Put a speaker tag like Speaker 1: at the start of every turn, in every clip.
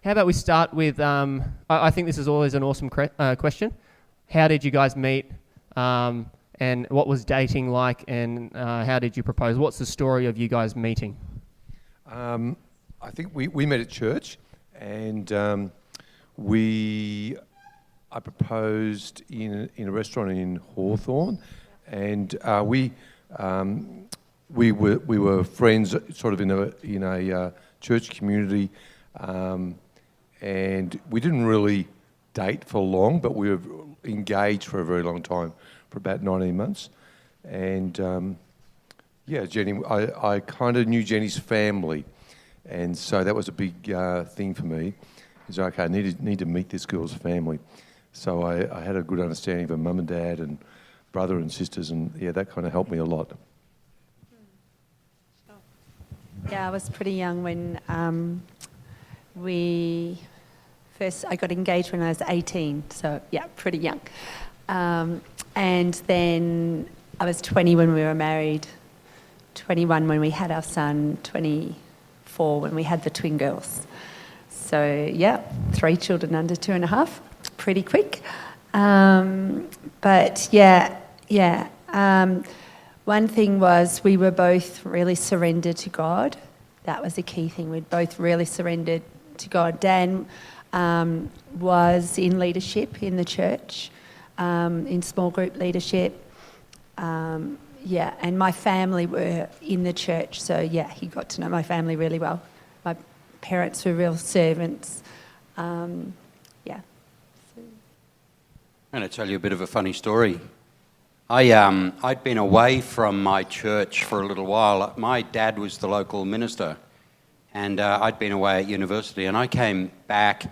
Speaker 1: how about we start with, I think this is always an awesome question. How did you guys meet? And what was dating like? And how did you propose? What's the story of you guys meeting?
Speaker 2: I think we met at church, and I proposed in a restaurant in Hawthorne, and we were friends, sort of in a church community, and we didn't really date for long, but we were engaged for a very long time, for about 19 months, and Jenny, I kind of knew Jenny's family, and so that was a big thing for me. Is okay, I need to meet this girl's family. So I had a good understanding of her mum and dad and brother and sisters, and that kind of helped me a lot.
Speaker 3: Yeah, I was pretty young when I got engaged when I was 18, so yeah, pretty young. And then I was 20 when we were married, 21 when we had our son, 24 when we had the twin girls. So yeah, 3 children under 2.5. Pretty quick. But one thing was we were both really surrendered to God. That was the key thing. We'd both really surrendered to God. Dan was in leadership in the church, in small group leadership. And my family were in the church. So yeah, he got to know my family really well. My parents were real servants.
Speaker 4: I'm going to tell you a bit of a funny story. I'd been away from my church for a little while. My dad was the local minister, and I'd been away at university, and I came back,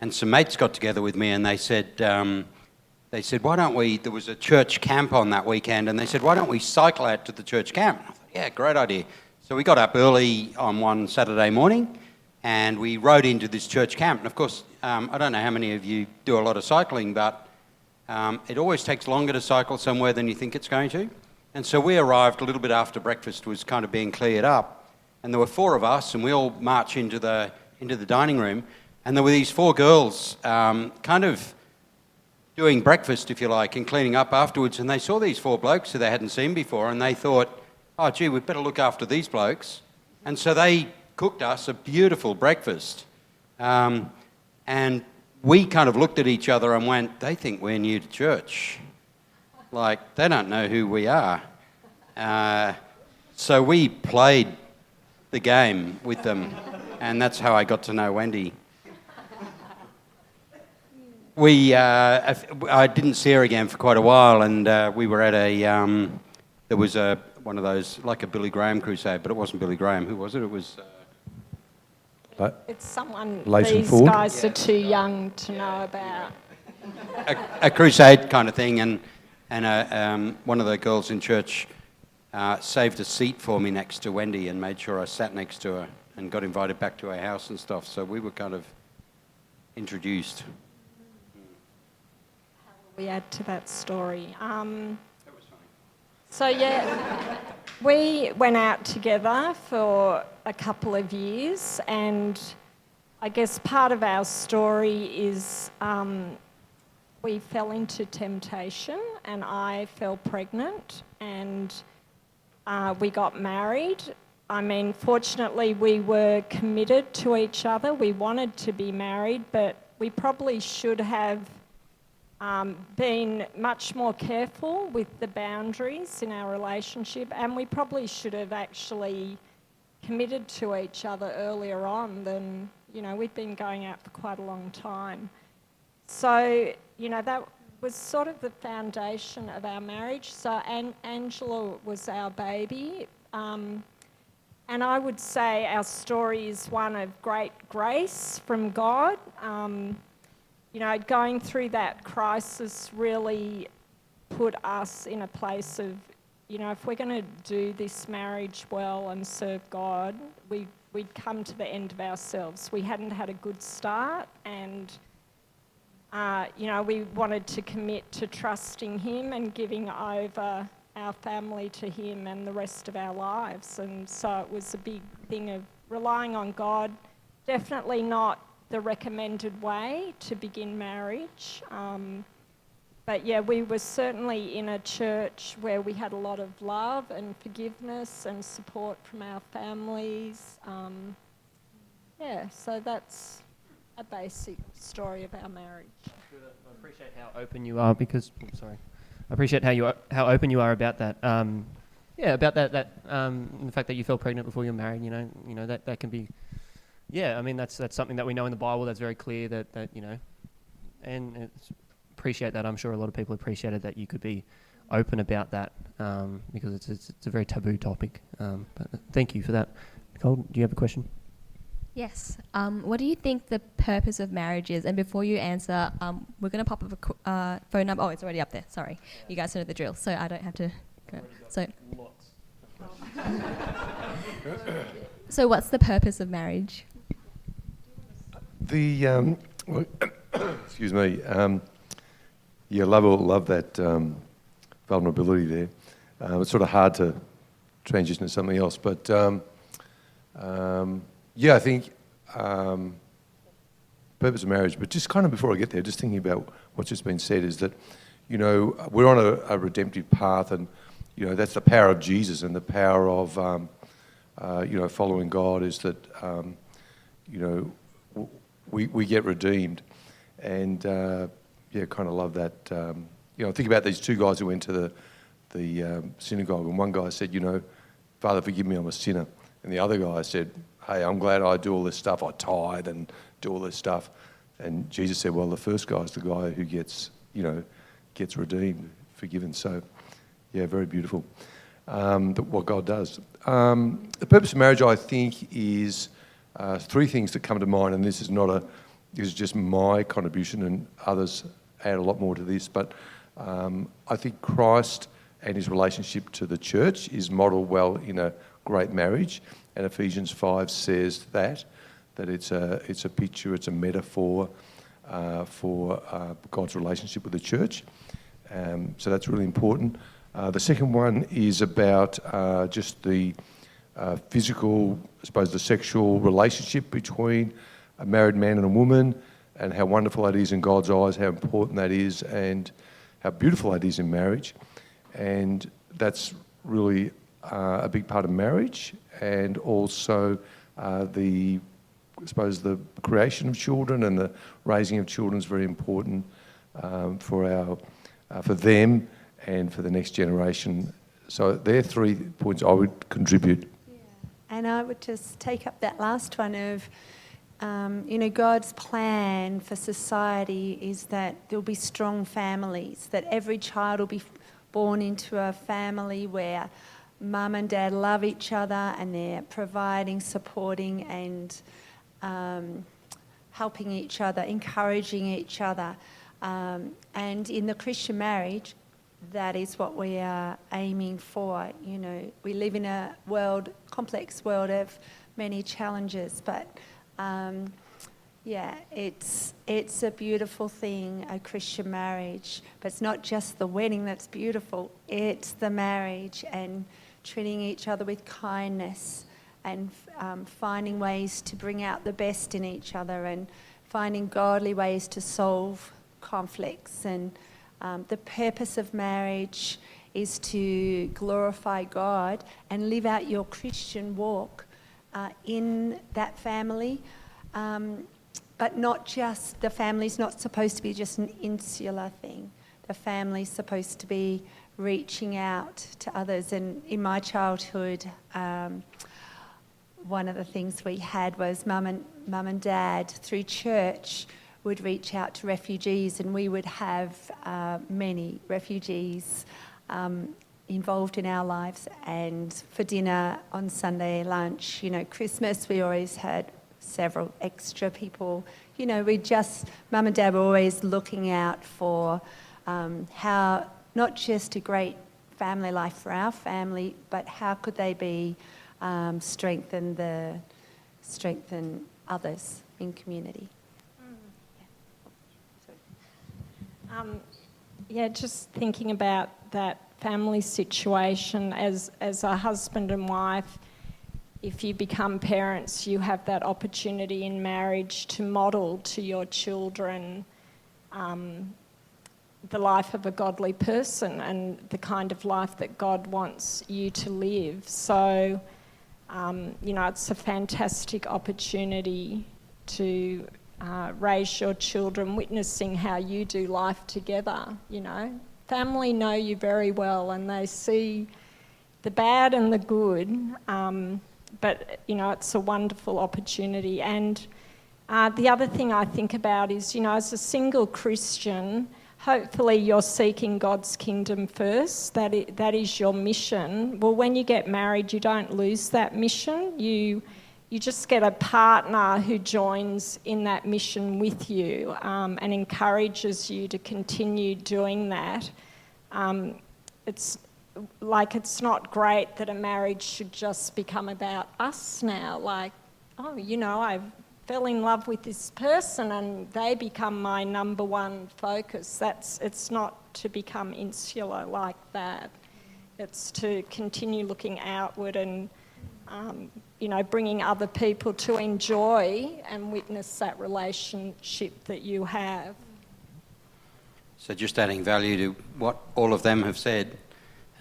Speaker 4: and some mates got together with me, and they said, why don't we, there was a church camp on that weekend, and they said, why don't we cycle out to the church camp? And I thought, yeah, great idea. So we got up early on one Saturday morning, and we rode into this church camp. And of course, I don't know how many of you do a lot of cycling, but it always takes longer to cycle somewhere than you think it's going to. And so we arrived a little bit after breakfast was kind of being cleared up. And there were 4 of us, and we all marched into the dining room. And there were these 4 girls kind of doing breakfast, if you like, and cleaning up afterwards. And they saw these 4 blokes who they hadn't seen before, and they thought, oh, gee, we'd better look after these blokes. And so they cooked us a beautiful breakfast. And we kind of looked at each other and went, they think we're new to church. Like, they don't know who we are. So we played the game with them, and that's how I got to know Wendy. I didn't see her again for quite a while, and we were at there was one of those, like a Billy Graham crusade, but it wasn't Billy Graham. Who was it? It was...
Speaker 5: It's someone
Speaker 2: Leighton
Speaker 5: these
Speaker 2: Ford?
Speaker 5: guys are too young to know about.
Speaker 4: A crusade kind of thing, and one of the girls in church saved a seat for me next to Wendy and made sure I sat next to her and got invited back to her house and stuff. So we were kind of introduced.
Speaker 5: We add to that story. So yeah, we went out together for a couple of years, and I guess part of our story is we fell into temptation, and I fell pregnant, and we got married. I mean, fortunately, we were committed to each other. We wanted to be married, but we probably should have been much more careful with the boundaries in our relationship, and we probably should have actually committed to each other earlier on than, we'd been going out for quite a long time. So, that was sort of the foundation of our marriage. So Angela was our baby, and I would say our story is one of great grace from God. Going through that crisis really put us in a place of, if we're going to do this marriage well and serve God, we'd come to the end of ourselves. We hadn't had a good start, and, we wanted to commit to trusting Him and giving over our family to Him and the rest of our lives. And so it was a big thing of relying on God, definitely not the recommended way to begin marriage. But yeah, we were certainly in a church where we had a lot of love and forgiveness and support from our families. So that's a basic story of our marriage.
Speaker 1: I appreciate how open you are because, I appreciate how open you are about that. About that the fact that you fell pregnant before you're married. You know that can be. Yeah, I mean that's something that we know in the Bible. That's very clear that and appreciate that. I'm sure a lot of people appreciated that you could be open about that because it's a very taboo topic. But thank you for that. Nicole, do you have a question?
Speaker 6: Yes. What do you think the purpose of marriage is? And before you answer, we're going to pop up a phone number. Oh, it's already up there. Sorry. You guys know the drill, so I don't have to go. So what's the purpose of marriage?
Speaker 2: Excuse me. Love that vulnerability there. It's sort of hard to transition to something else, but I think purpose of marriage. But just kind of before I get there, just thinking about what's just been said is that we're on a redemptive path, and that's the power of Jesus and the power of following God is that we get redeemed, and kind of love that. Think about these two guys who went to the synagogue, and one guy said, Father, forgive me, I'm a sinner, and the other guy said, hey, I'm glad I do all this stuff, I tithe and do all this stuff, and Jesus said, well, the first guy's the guy who gets redeemed, forgiven. So, very beautiful. What God does. The purpose of marriage, I think, is three things that come to mind, and this is just my contribution, and others add a lot more to this. But I think Christ and his relationship to the church is modelled well in a great marriage, and Ephesians 5 says that it's a picture, it's a metaphor for God's relationship with the church. So that's really important. The second one is about just the physical, I suppose, the sexual relationship between a married man and a woman, and how wonderful that is in God's eyes, how important that is, and how beautiful that is in marriage. And that's really a big part of marriage, and also the creation of children and the raising of children is very important for them and for the next generation. So they're 3 points I would contribute.
Speaker 3: Yeah. And I would just take up that last one of, God's plan for society is that there'll be strong families, that every child will be born into a family where mum and dad love each other and they're providing, supporting and helping each other, encouraging each other. And in the Christian marriage, that is what we are aiming for. We live in a complex world of many challenges, but it's a beautiful thing, a Christian marriage. But it's not just the wedding that's beautiful, it's the marriage and treating each other with kindness and finding ways to bring out the best in each other and finding godly ways to solve conflicts. And the purpose of marriage is to glorify God and live out your Christian walk in that family. But not just, the family's not supposed to be just an insular thing. The family's supposed to be reaching out to others. And in my childhood, one of the things we had was mum and dad through church would reach out to refugees, and we would have many refugees involved in our lives. And for dinner on Sunday lunch, Christmas, we always had several extra people. Mum and dad were always looking out for how, not just a great family life for our family, but how could they be strengthen others in community.
Speaker 5: Just thinking about that family situation as a husband and wife, if you become parents, you have that opportunity in marriage to model to your children the life of a godly person and the kind of life that God wants you to live. So, it's a fantastic opportunity to raise your children, witnessing how you do life together, Family know you very well and they see the bad and the good, but, it's a wonderful opportunity. And the other thing I think about is, as a single Christian, hopefully you're seeking God's kingdom first. That is your mission. Well, when you get married, you don't lose that mission. You just get a partner who joins in that mission with you and encourages you to continue doing that. It's not great that a marriage should just become about us now. I fell in love with this person and they become my number one focus. It's not to become insular like that. It's to continue looking outward and, bringing other people to enjoy and witness that relationship that you have.
Speaker 4: So just adding value to what all of them have said,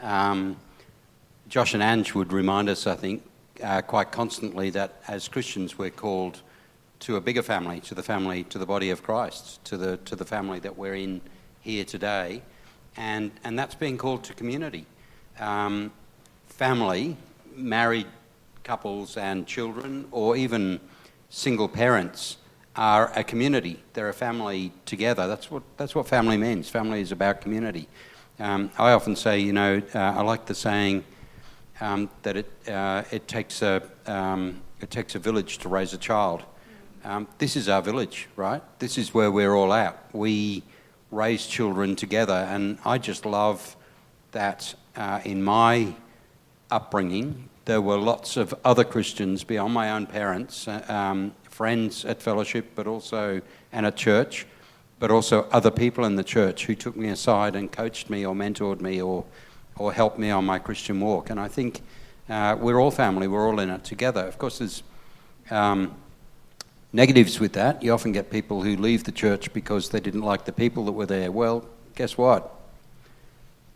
Speaker 4: Josh and Ange would remind us, I think, quite constantly that as Christians we're called to a bigger family, to the body of Christ, to the family that we're in here today, and that's being called to community. Family, married couples and children, or even single parents, are a community. They're a family together. That's what family means. Family is about community. I often say, I like the saying that it takes a village to raise a child. This is our village, right? This is where we're all at. We raise children together, and I just love that in my upbringing there were lots of other Christians beyond my own parents, friends at fellowship, and at church, but also other people in the church who took me aside and coached me or mentored me or helped me on my Christian walk. And I think we're all family. We're all in it together. Of course, there's negatives with that. You often get people who leave the church because they didn't like the people that were there. Well, guess what?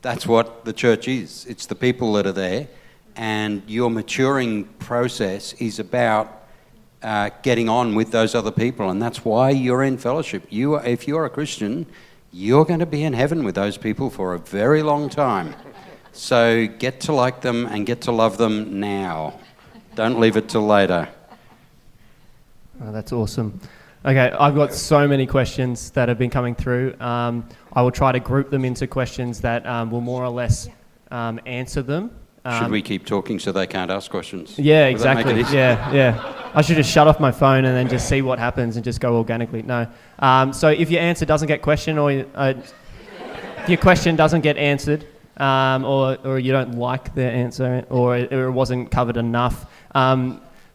Speaker 4: That's what the church is. It's the people that are there. And your maturing process is about getting on with those other people. And that's why you're in fellowship. If you're a Christian, you're going to be in heaven with those people for a very long time. So get to like them and get to love them now. Don't leave it till later.
Speaker 1: Oh, that's awesome. Okay, I've got so many questions that have been coming through. I will try to group them into questions that will more or less answer them.
Speaker 4: Should we keep talking so they can't ask questions?
Speaker 1: Yeah, exactly. Yeah. I should just shut off my phone and then just see what happens and just go organically. No. So if your answer doesn't get questioned or if your question doesn't get answered or you don't like the answer or it wasn't covered enough,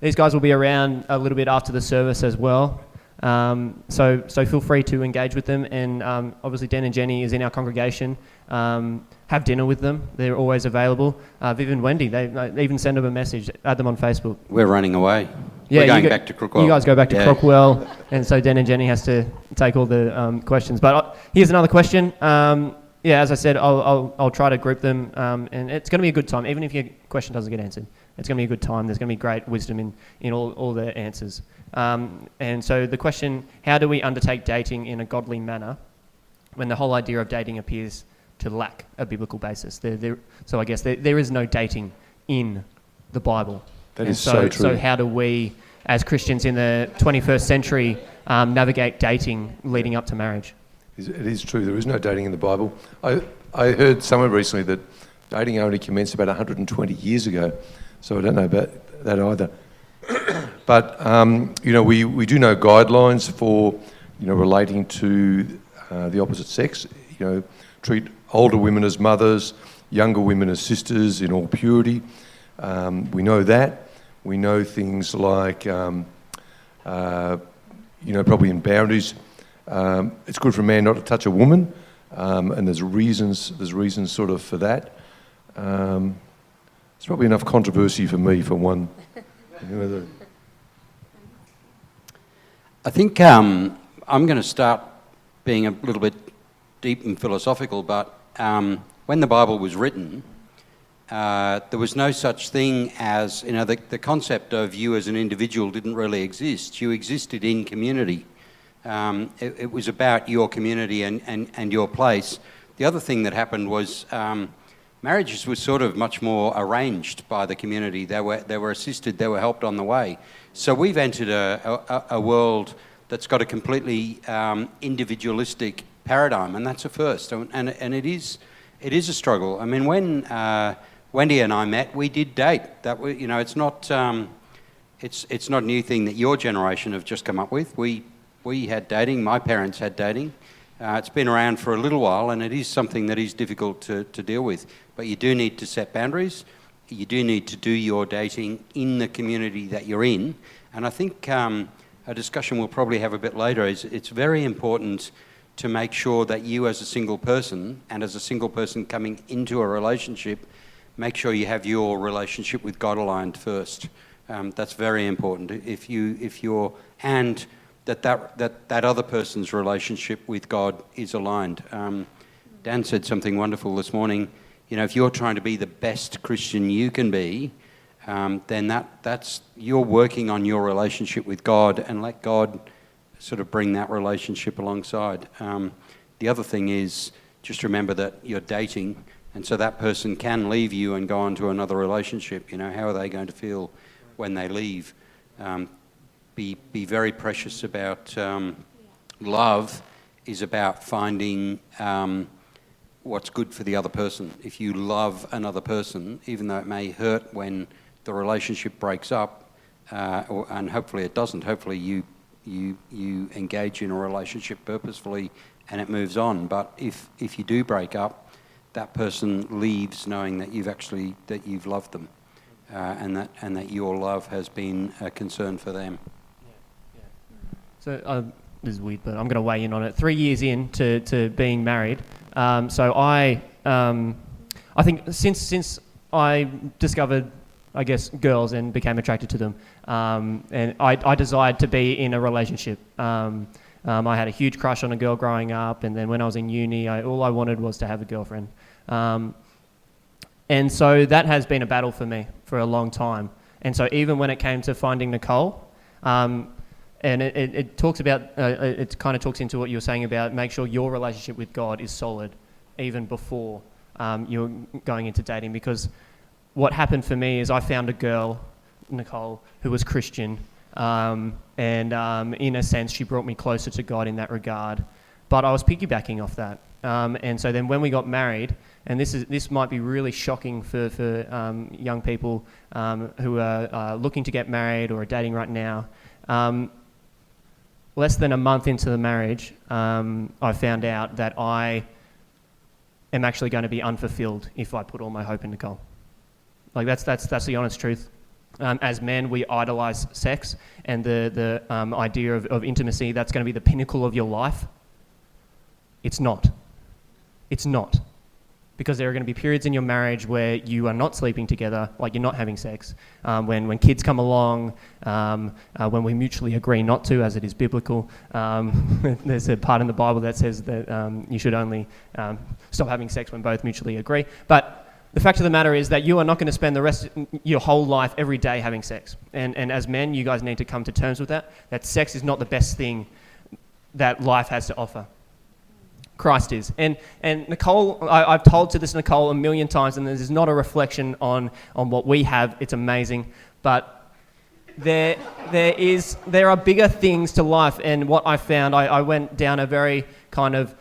Speaker 1: these guys will be around a little bit after the service as well. So feel free to engage with them. And obviously Dan and Jenny is in our congregation. Have dinner with them. They're always available. Viv and Wendy, they even send them a message, add them on Facebook.
Speaker 4: We're running away.
Speaker 1: Yeah,
Speaker 4: we're going back to Crookwell.
Speaker 1: You guys go back to Crookwell, and so Dan and Jenny has to take all the questions. But here's another question. As I said, I'll try to group them, and it's going to be a good time, even if your question doesn't get answered. It's going to be a good time. There's going to be great wisdom in all the answers. And so the question, how do we undertake dating in a godly manner when the whole idea of dating appears to lack a biblical basis? So I guess there is no dating in the Bible.
Speaker 2: That is so true.
Speaker 1: So how do we, as Christians in the 21st century, navigate dating leading up to marriage?
Speaker 2: It is true. There is no dating in the Bible. I heard somewhere recently that dating only commenced about 120 years ago. So I don't know about that either. But, we do know guidelines for, relating to the opposite sex. Treat older women as mothers, younger women as sisters in all purity. We know that. We know things like, probably in boundaries. It's good for a man not to touch a woman, and there's reasons sort of for that. There's probably enough controversy for me for one Any other?
Speaker 4: I think I'm going to start being a little bit deep and philosophical, but when the Bible was written, there was no such thing as, the concept of you as an individual didn't really exist. You existed in community. It was about your community and your place. The other thing that happened was marriages were sort of much more arranged by the community. They were assisted, they were helped on the way. So we've entered a world that's got a completely individualistic paradigm, and that's a first. And it is a struggle. I mean, when Wendy and I met, we did date. It's not a new thing that your generation have just come up with. We had dating. My parents had dating. It's been around for a little while, and it is something that is difficult to deal with. But you do need to set boundaries. You do need to do your dating in the community that you're in. And I think a discussion we'll probably have a bit later is it's very important to make sure that you as a single person, and as a single person coming into a relationship, make sure you have your relationship with God aligned first. That's very important. And that other person's relationship with God is aligned. Dan said something wonderful this morning. If you're trying to be the best Christian you can be, then that's you're working on your relationship with God, and let God sort of bring that relationship alongside. The other thing is just remember that you're dating, and so that person can leave you and go on to another relationship. How are they going to feel when they leave? Be very precious about love is about finding what's good for the other person. If you love another person, even though it may hurt when the relationship breaks up, and hopefully it doesn't, hopefully you engage in a relationship purposefully and it moves on. But if you do break up, that person leaves knowing that you've loved them, and that your love has been a concern for them.
Speaker 1: So this is weird, but I'm going to weigh in on it. 3 years in to being married, so I think since I discovered, I guess, girls and became attracted to them, and I desired to be in a relationship. I had a huge crush on a girl growing up, and then when I was in uni, all I wanted was to have a girlfriend. And so that has been a battle for me for a long time. And so even when it came to finding Nicole, and it talks about, it kind of talks into what you were saying about make sure your relationship with God is solid even before you're going into dating. Because what happened for me is I found a girl, Nicole, who was Christian, and in a sense she brought me closer to God in that regard. But I was piggybacking off that. And so then when we got married, and this might be really shocking for young people who are looking to get married or are dating right now, less than a month into the marriage, I found out that I am actually going to be unfulfilled if I put all my hope in Nicole. Like that's the honest truth. As men, we idolize sex and the idea of intimacy. That's going to be the pinnacle of your life. It's not. It's not. Because there are going to be periods in your marriage where you are not sleeping together, like you're not having sex. When kids come along, when we mutually agree not to, as it is biblical. There's a part in the Bible that says that you should only stop having sex when both mutually agree. But the fact of the matter is that you are not going to spend the rest of your whole life every day having sex. And as men, you guys need to come to terms with that sex is not the best thing that life has to offer. Christ is. And Nicole, I've told to this Nicole a million times, and this is not a reflection on what we have. It's amazing. But there are bigger things to life. And what I found, I went down a very kind of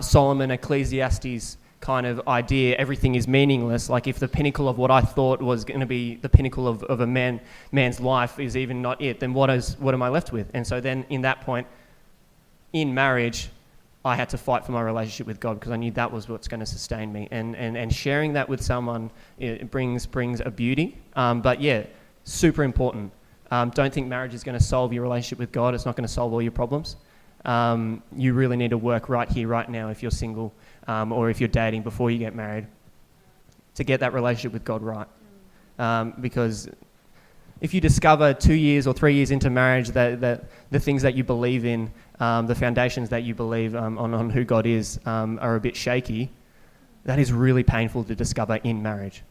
Speaker 1: Solomon Ecclesiastes kind of idea. Everything is meaningless. Like if the pinnacle of what I thought was going to be the pinnacle of a man's life is even not it, then what am I left with? And so then in that point, in marriage, I had to fight for my relationship with God because I knew that was what's going to sustain me. And sharing that with someone, it brings a beauty. But yeah, super important. Don't think marriage is going to solve your relationship with God. It's not going to solve all your problems. You really need to work right here, right now, if you're single or if you're dating before you get married, to get that relationship with God right. Because if you discover 2 years or 3 years into marriage that the things that you believe in, the foundations that you believe on who God is are a bit shaky, that is really painful to discover in marriage.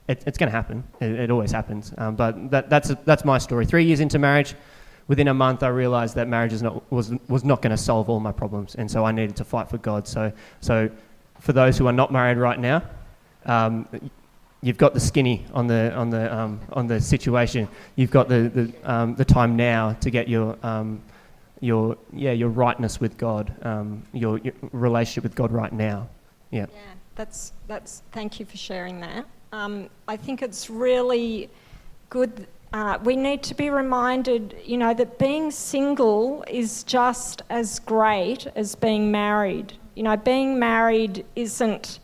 Speaker 1: It's going to happen. It always happens. But that's my story. 3 years into marriage, within a month, I realised that marriage was not going to solve all my problems, and so I needed to fight for God. So for those who are not married right now, you've got the skinny on the situation. You've got the time now to get your rightness with God, your relationship with God right now. Yeah.
Speaker 5: Yeah, that's. Thank you for sharing that. I think it's really good. We need to be reminded, that being single is just as great as being married. Being married isn't,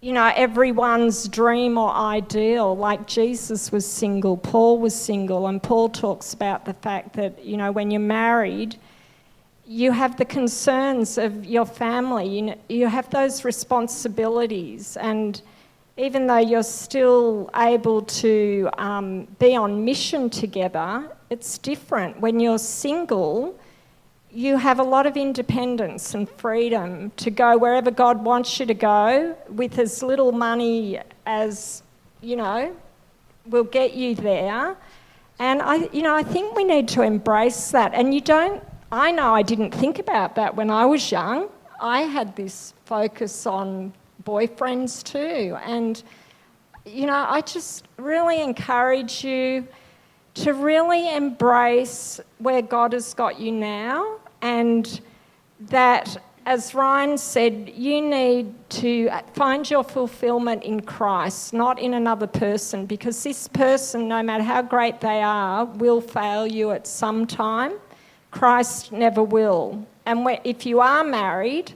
Speaker 5: everyone's dream or ideal. Like Jesus was single, Paul was single, and Paul talks about the fact that, when you're married, you have the concerns of your family. You have those responsibilities, and even though you're still able to be on mission together, it's different. When you're single, you have a lot of independence and freedom to go wherever God wants you to go with as little money as, will get you there. And I think we need to embrace that. And I know I didn't think about that when I was young. I had this focus on boyfriends too, and I just really encourage you to really embrace where God has got you now, and that, as Ryan said, you need to find your fulfillment in Christ, not in another person, because this person, no matter how great they are, will fail you at some time. Christ never will. And if you are married,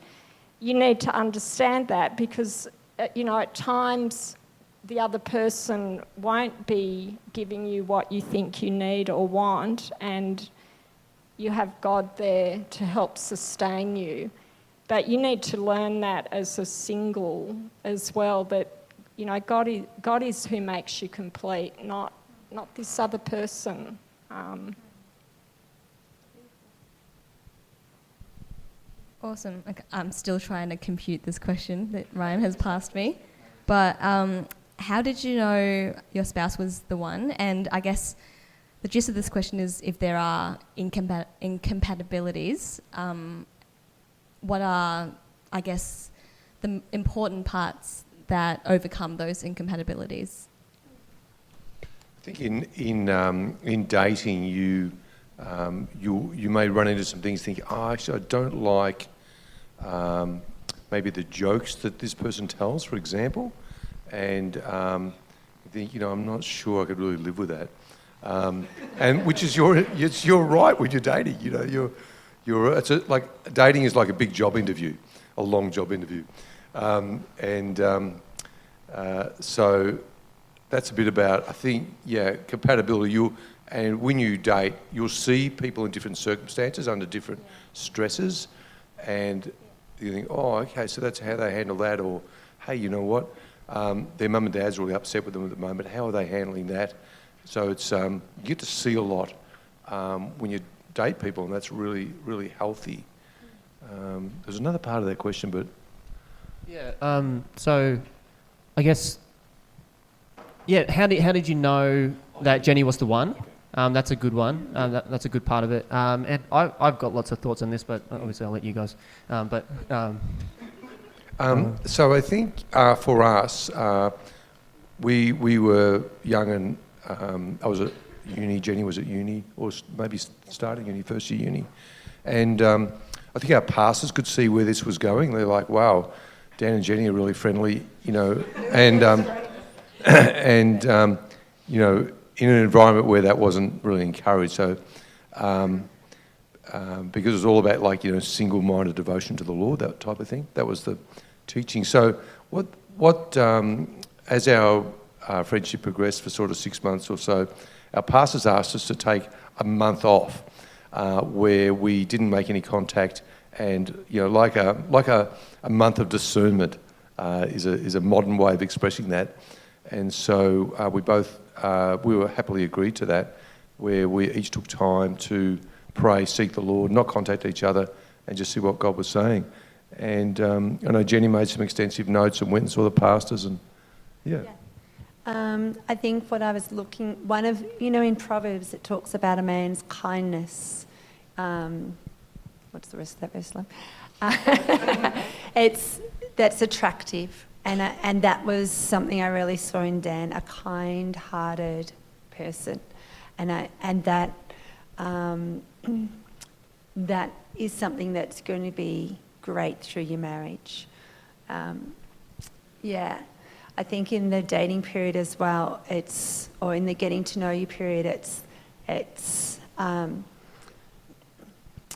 Speaker 5: you need to understand that, because, at times the other person won't be giving you what you think you need or want, and you have God there to help sustain you. But you need to learn that as a single as well, that, God is who makes you complete, not this other person.
Speaker 6: Awesome. Okay, I'm still trying to compute this question that Ryan has passed me. But how did you know your spouse was the one? And I guess the gist of this question is, if there are incompatibilities, what are, I guess, the important parts that overcome those incompatibilities?
Speaker 2: I think in dating, you may run into some things thinking, actually, I don't like maybe the jokes that this person tells, for example, and you think, I'm not sure I could really live with that. And which is it's your right when you're dating. Like dating is like a big job interview, a long job interview, so that's a bit about, I think, compatibility. And when you date, you'll see people in different circumstances, under different stresses, and you think, okay, so that's how they handle that, or, hey, you know what, their mum and dad's really upset with them at the moment, how are they handling that? So it's you get to see a lot when you date people, and that's really, really healthy. There's another part of that question, but...
Speaker 1: Yeah, so I guess, how did you know that Jenny was the one? That's a good one. That's a good part of it. And I've got lots of thoughts on this, but obviously I'll let you guys.
Speaker 2: So I think for us, we were young, and I was at uni, Jenny was at uni, or maybe starting uni, first year uni. And I think our pastors could see where this was going. They're like, wow, Dan and Jenny are really friendly, and in an environment where that wasn't really encouraged. So, because it was all about single-minded devotion to the Lord, that type of thing. That was the teaching. So, what as our friendship progressed for sort of 6 months or so, our pastors asked us to take a month off, where we didn't make any contact, and like a month of discernment is a modern way of expressing that. And so we both we were happily agreed to that, where we each took time to pray, seek the Lord, not contact each other, and just see what God was saying. And I know Jenny made some extensive notes and went and saw the pastors, and
Speaker 3: I think what I was looking, in Proverbs it talks about a man's kindness. What's the rest of that verse like? That's attractive, and that was something I really saw in Dan, a kind-hearted person, and that that is something that's going to be great through your marriage. I think in the dating period as well, or in the getting to know you period, it's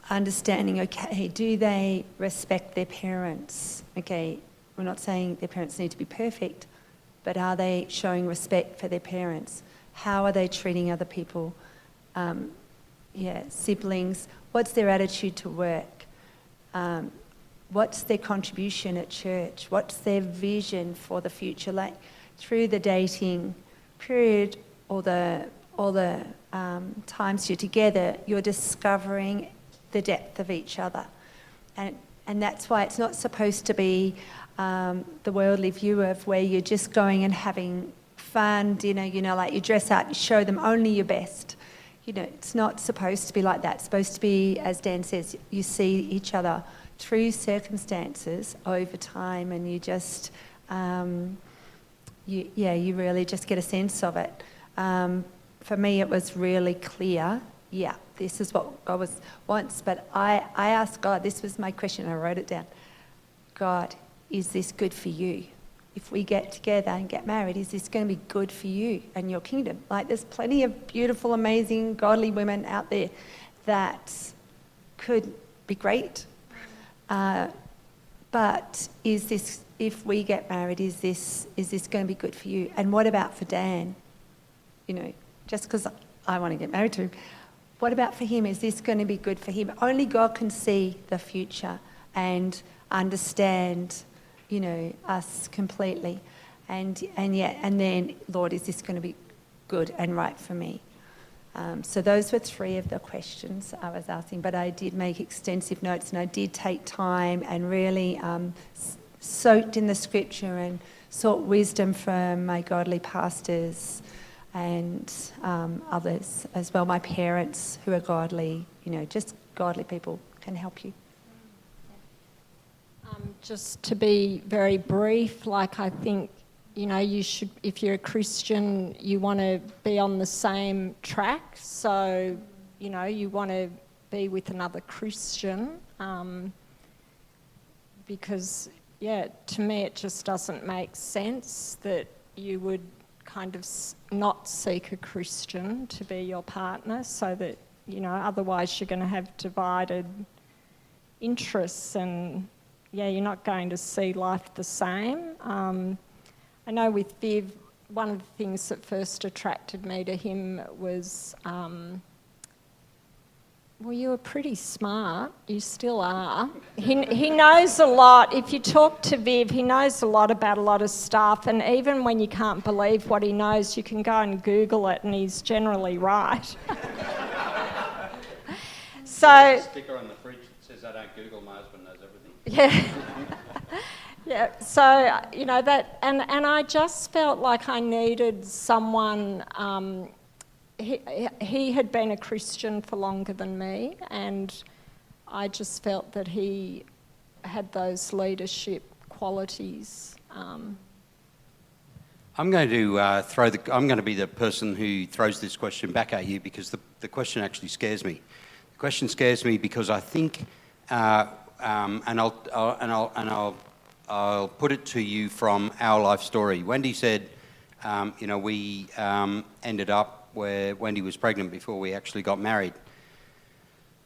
Speaker 3: understanding, okay, do they respect their parents? Okay, we're not saying their parents need to be perfect, but are they showing respect for their parents? How are they treating other people? Siblings. What's their attitude to work? What's their contribution at church? What's their vision for the future? Like through the dating period, all the times you're together, you're discovering the depth of each other, and that's why it's not supposed to be the worldly view of where you're just going and having fun dinner. Like you dress up, you show them only your best. It's not supposed to be like that. It's supposed to be, as Dan says, you see each other through circumstances over time, and you just, you really just get a sense of it. For me, it was really clear. Yeah, this is what God wants. But I asked God. This was my question. I wrote it down. God, is this good for you? If we get together and get married, is this going to be good for you and your kingdom? Like, there's plenty of beautiful, amazing, godly women out there that could be great. But is this, if we get married, is this going to be good for you? And what about for Dan? Just because I want to get married to him, what about for him? Is this going to be good for him? Only God can see the future and understand, us completely. And then, Lord, is this going to be good and right for me? So those were three of the questions I was asking, but I did make extensive notes, and I did take time and really soaked in the scripture and sought wisdom from my godly pastors and others as well, my parents who are godly, just godly people can help you.
Speaker 5: Just to be very brief, I think, you should, if you're a Christian, you want to be on the same track. So, you want to be with another Christian because, to me it just doesn't make sense that you would kind of not seek a Christian to be your partner, so that, otherwise you're going to have divided interests and, you're not going to see life the same. I know with Viv, one of the things that first attracted me to him was, you were pretty smart. You still are. He knows a lot. If you talk to Viv, he knows a lot about a lot of stuff, and even when you can't believe what he knows, you can go and Google it, and he's generally right. So,
Speaker 4: sticker on the fridge that says I don't Google, my husband knows everything.
Speaker 5: Yeah, so, that, and I just felt like I needed someone, he had been a Christian for longer than me, and I just felt that he had those leadership qualities.
Speaker 4: I'm going to be the person who throws this question back at you, because the question actually scares me. The question scares me because I think, and I'll put it to you from our life story. Wendy said, we ended up where Wendy was pregnant before we actually got married.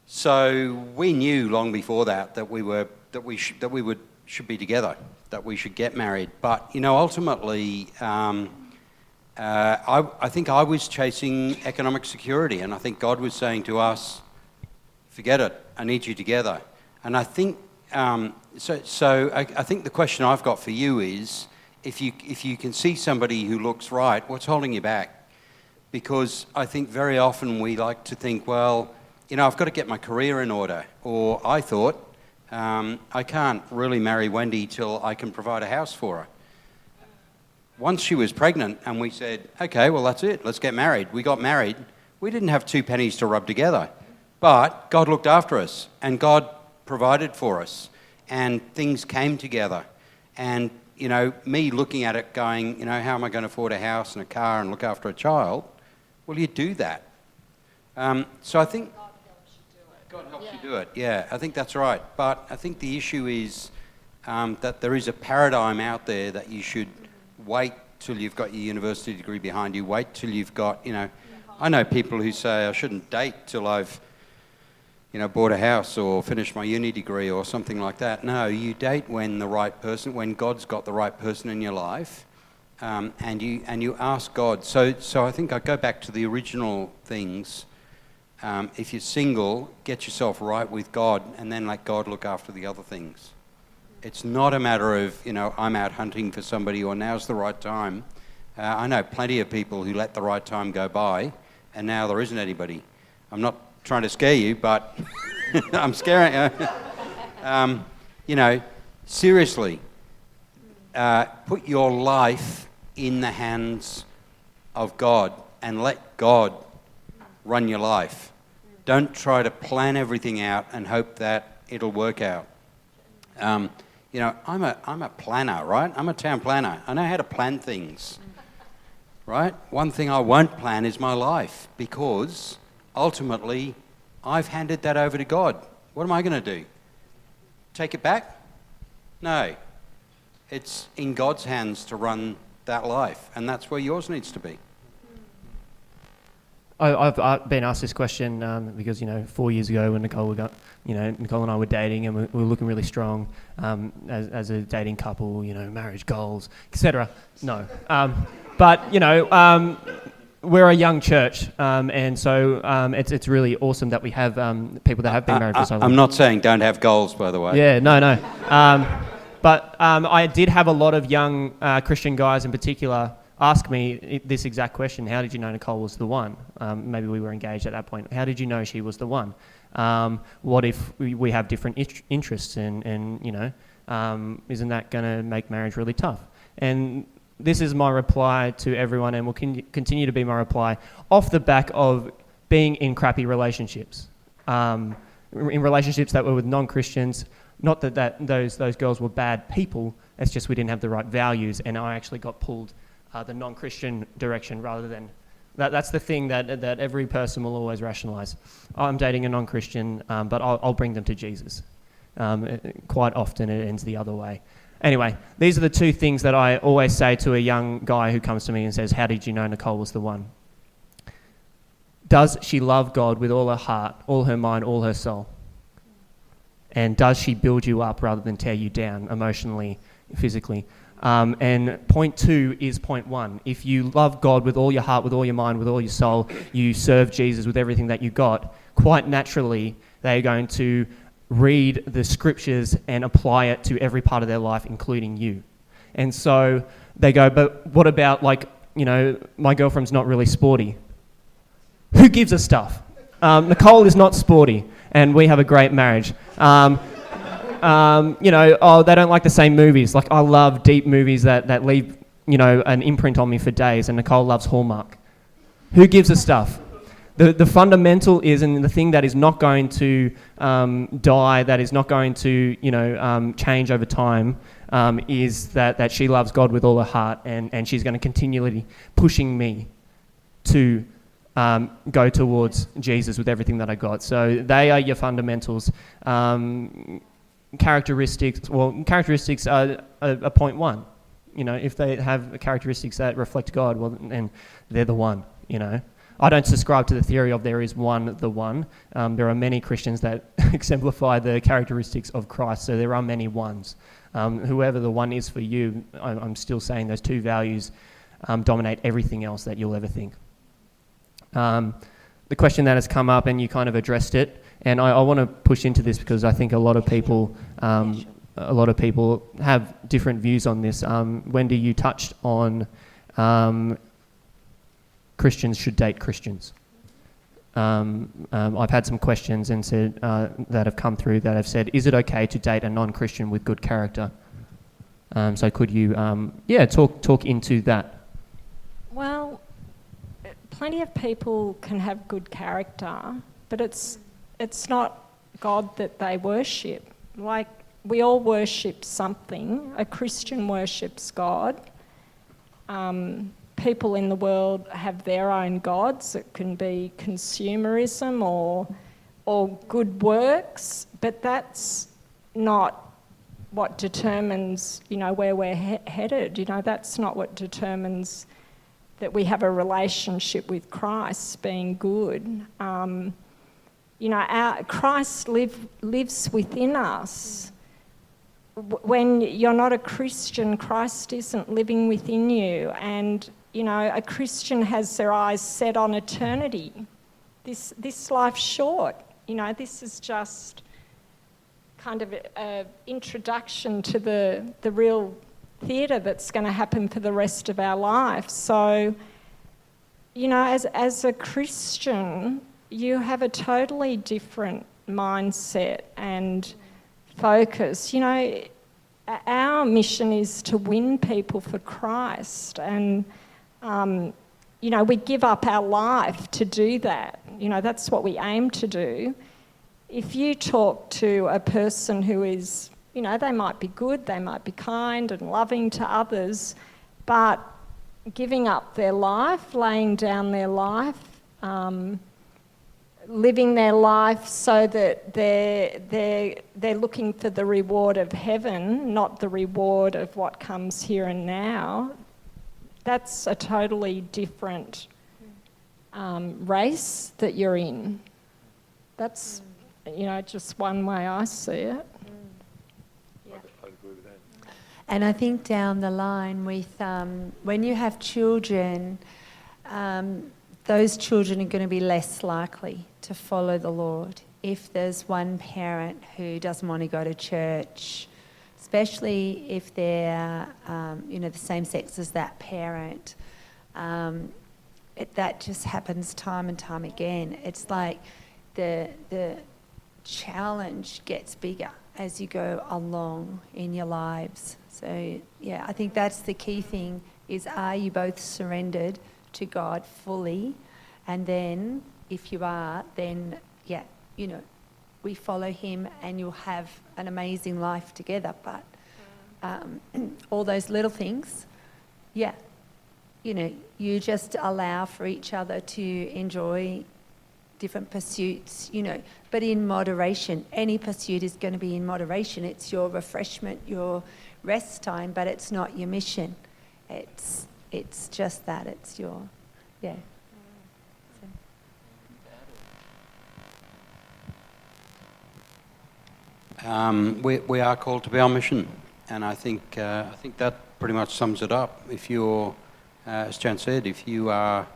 Speaker 4: So we knew long before that we should be together, that we should get married. But ultimately, I think I was chasing economic security, and I think God was saying to us, "Forget it. I need you together." And I think I think the question I've got for you is, if you can see somebody who looks right, what's holding you back? because I think very often we like to think, well, I've got to get my career in order. Or I thought, I can't really marry Wendy till I can provide a house for her. Once she was pregnant and we said, okay, well, that's it, let's get married. We got married. We didn't have 2 pennies to rub together, but God looked after us and God provided for us and things came together. And, me looking at it going, how am I going to afford a house and a car and look after a child? Well, you do that. So I think God helps you do it. Yeah, I think that's right. But I think the issue is that there is a paradigm out there that you should wait till you've got your university degree behind you. Wait till you've got, I know people who say I shouldn't date till I've, bought a house or finished my uni degree or something like that. No, you date when when God's got the right person in your life, and you ask God. So I think I go back to the original things. If you're single, get yourself right with God and then let God look after the other things. It's not a matter of, I'm out hunting for somebody or now's the right time. I know plenty of people who let the right time go by and now there isn't anybody. I'm not trying to scare you, but I'm scaring you. Seriously, put your life in the hands of God and let God run your life. Don't try to plan everything out and hope that it'll work out. I'm a planner, right? I'm a town planner. I know how to plan things, right? One thing I won't plan is my life because ultimately I've handed that over to God. What am I going to do? Take it back? No. It's in God's hands to run that life, and that's where yours needs to be.
Speaker 1: I've been asked this question because 4 years ago when Nicole and I were dating and we were looking really strong as a dating couple, marriage goals, etc. No, but we're a young church, and so it's really awesome that we have people that have been married for so long.
Speaker 4: I'm not saying don't have goals, by the way.
Speaker 1: Yeah, no. But I did have a lot of young Christian guys in particular ask me this exact question: how did you know Nicole was the one? Maybe we were engaged at that point. How did you know she was the one? What if we have different interests and isn't that going to make marriage really tough? And this is my reply to everyone and will continue to be my reply off the back of being in crappy relationships. In relationships that were with non-Christians, not that those girls were bad people, it's just we didn't have the right values and I actually got pulled the non-Christian direction rather than... That's the thing that every person will always rationalise. I'm dating a non-Christian, but I'll bring them to Jesus. Quite often it ends the other way. Anyway, these are the two things that I always say to a young guy who comes to me and says, how did you know Nicole was the one? Does she love God with all her heart, all her mind, all her soul? And does she build you up rather than tear you down emotionally, physically? And point 2 is point 1. If you love God with all your heart, with all your mind, with all your soul, you serve Jesus with everything that you got, quite naturally they're going to read the scriptures and apply it to every part of their life, including you. And so they go, but what about my girlfriend's not really sporty? Who gives a stuff? Nicole is not sporty and we have a great marriage. They don't like the same movies. Like I love deep movies that leave, an imprint on me for days, and Nicole loves Hallmark. Who gives a stuff? The fundamental is, and the thing that is not going to die, that is not going to, change over time, is that she loves God with all her heart, and she's going to continually pushing me to go towards Jesus with everything that I got. So they are your fundamentals. Characteristics are point 1. If they have characteristics that reflect God, well, then they're the one, I don't subscribe to the theory of there is the one. There are many Christians that exemplify the characteristics of Christ, so there are many ones. Whoever the one is for you, I'm still saying those two values dominate everything else that you'll ever think. The question that has come up, and you kind of addressed it, and I want to push into this because I think a lot of people have different views on this. Wendy, you touched on Christians should date Christians. I've had some questions and said that have come through that have said, is it okay to date a non-Christian with good character? So could you, talk into that?
Speaker 5: Well, plenty of people can have good character, but it's not God that they worship. Like, we all worship something. A Christian worships God. People in the world have their own gods. It can be consumerism or good works, but that's not what determines, where we're headed. That's not what determines that we have a relationship with Christ being good. Christ lives within us. When you're not a Christian, Christ isn't living within you. And, a Christian has their eyes set on eternity. This life's short. This is just kind of an introduction to the real theatre that's going to happen for the rest of our life. So, as a Christian, you have a totally different mindset and focus. Our mission is to win people for Christ, and we give up our life to do that. That's what we aim to do. If you talk to a person who is, they might be good, they might be kind and loving to others, but giving up their life, laying down their life, living their life so that they're looking for the reward of heaven, not the reward of what comes here and now, that's a totally different race that you're in. That's, just one way I see it.
Speaker 2: I'd agree with that.
Speaker 3: And I think down the line with when you have children, those children are going to be less likely to follow the Lord. If there's one parent who doesn't want to go to church, especially if they're, the same sex as that parent, that just happens time and time again. It's like the challenge gets bigger as you go along in your lives. So, I think that's the key thing is, are you both surrendered to God fully? And then, if you are, then, we follow him and you'll have an amazing life together. But all those little things, you just allow for each other to enjoy different pursuits, but in moderation. Any pursuit is going to be in moderation. It's your refreshment, your rest time, but it's not your mission. It's just that. It's your,
Speaker 4: We are called to be on mission, and I think that pretty much sums it up. If you're, as Jan said, if you are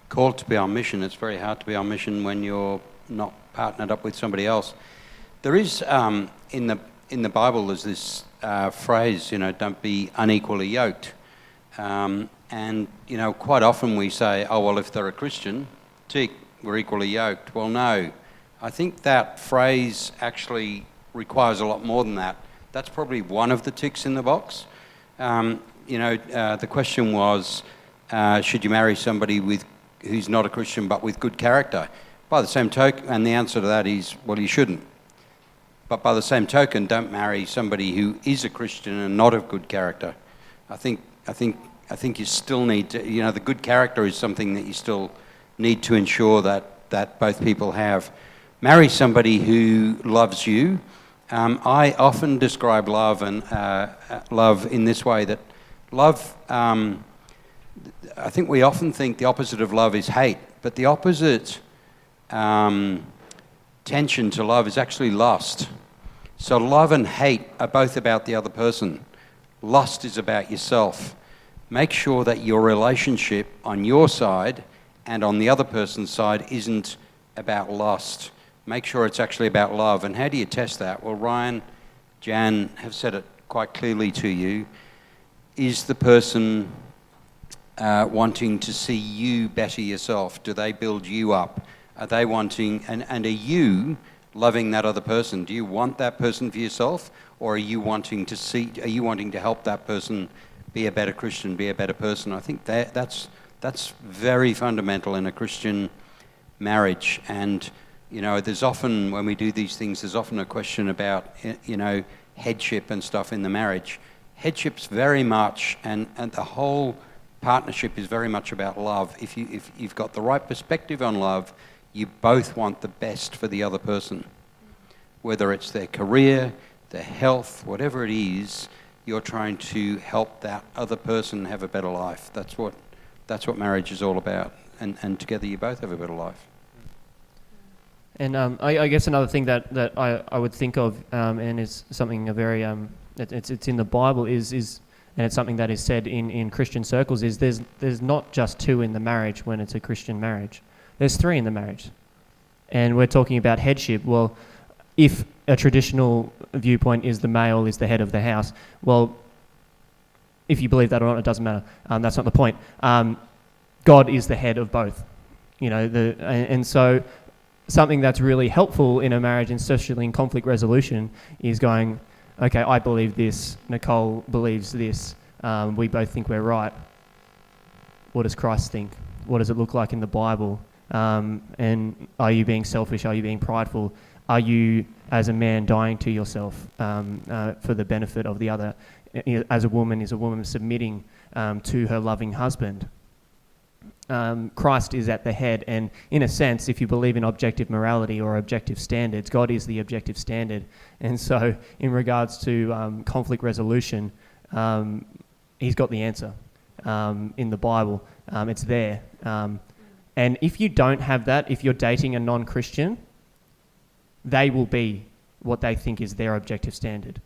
Speaker 4: called to be on mission, it's very hard to be on mission when you're not partnered up with somebody else. There is in the Bible there's this phrase, don't be unequally yoked, and quite often we say, oh well, if they're a Christian, tick, we're equally yoked. Well, no, I think that phrase actually requires a lot more than that. That's probably one of the ticks in the box. The question was, should you marry somebody who's not a Christian but with good character? By the same token, and the answer to that is, well, you shouldn't. But by the same token, don't marry somebody who is a Christian and not of good character. I think you still need to, the good character is something that you still need to ensure that both people have. Marry somebody who loves you. I often describe love and love in this way, that love, I think we often think the opposite of love is hate, but the opposite tension to love is actually lust. So love and hate are both about the other person. Lust is about yourself. Make sure that your relationship on your side and on the other person's side isn't about lust. Make sure it's actually about love. And how do you test that? Well, Ryan, Jan have said it quite clearly to you. Is the person wanting to see you better yourself? Do they build you up? Are they wanting, and are you loving that other person? Do you want that person for yourself, or are you wanting to help that person be a better Christian, be a better person? I think that's very fundamental in a Christian marriage. And there's often, when we do these things, there's often a question about headship and stuff in the marriage. Headship's very much, and the whole partnership is very much about love. If you've got the right perspective on love, you both want the best for the other person. Whether it's their career, their health, whatever it is, you're trying to help that other person have a better life. That's what marriage is all about. And together you both have a better life.
Speaker 1: And I guess another thing that I would think of, and is something it's in the Bible, is and it's something that is said in Christian circles, is there's not just two in the marriage when it's a Christian marriage. There's three in the marriage. And we're talking about headship. Well, if a traditional viewpoint is the male is the head of the house, well, if you believe that or not, it doesn't matter. That's not the point. God is the head of both. And so something that's really helpful in a marriage, and especially in conflict resolution, is going, okay, I believe this, Nicole believes this, we both think we're right. What does Christ think? What does it look like in the Bible? And are you being selfish? Are you being prideful? Are you, as a man, dying to yourself for the benefit of the other? As a woman, is a woman submitting to her loving husband? Christ is at the head, and in a sense, if you believe in objective morality or objective standards, God is the objective standard. And so in regards to conflict resolution, he's got the answer in the Bible. It's there. And if you don't have that, if you're dating a non-Christian, they will be what they think is their objective standard.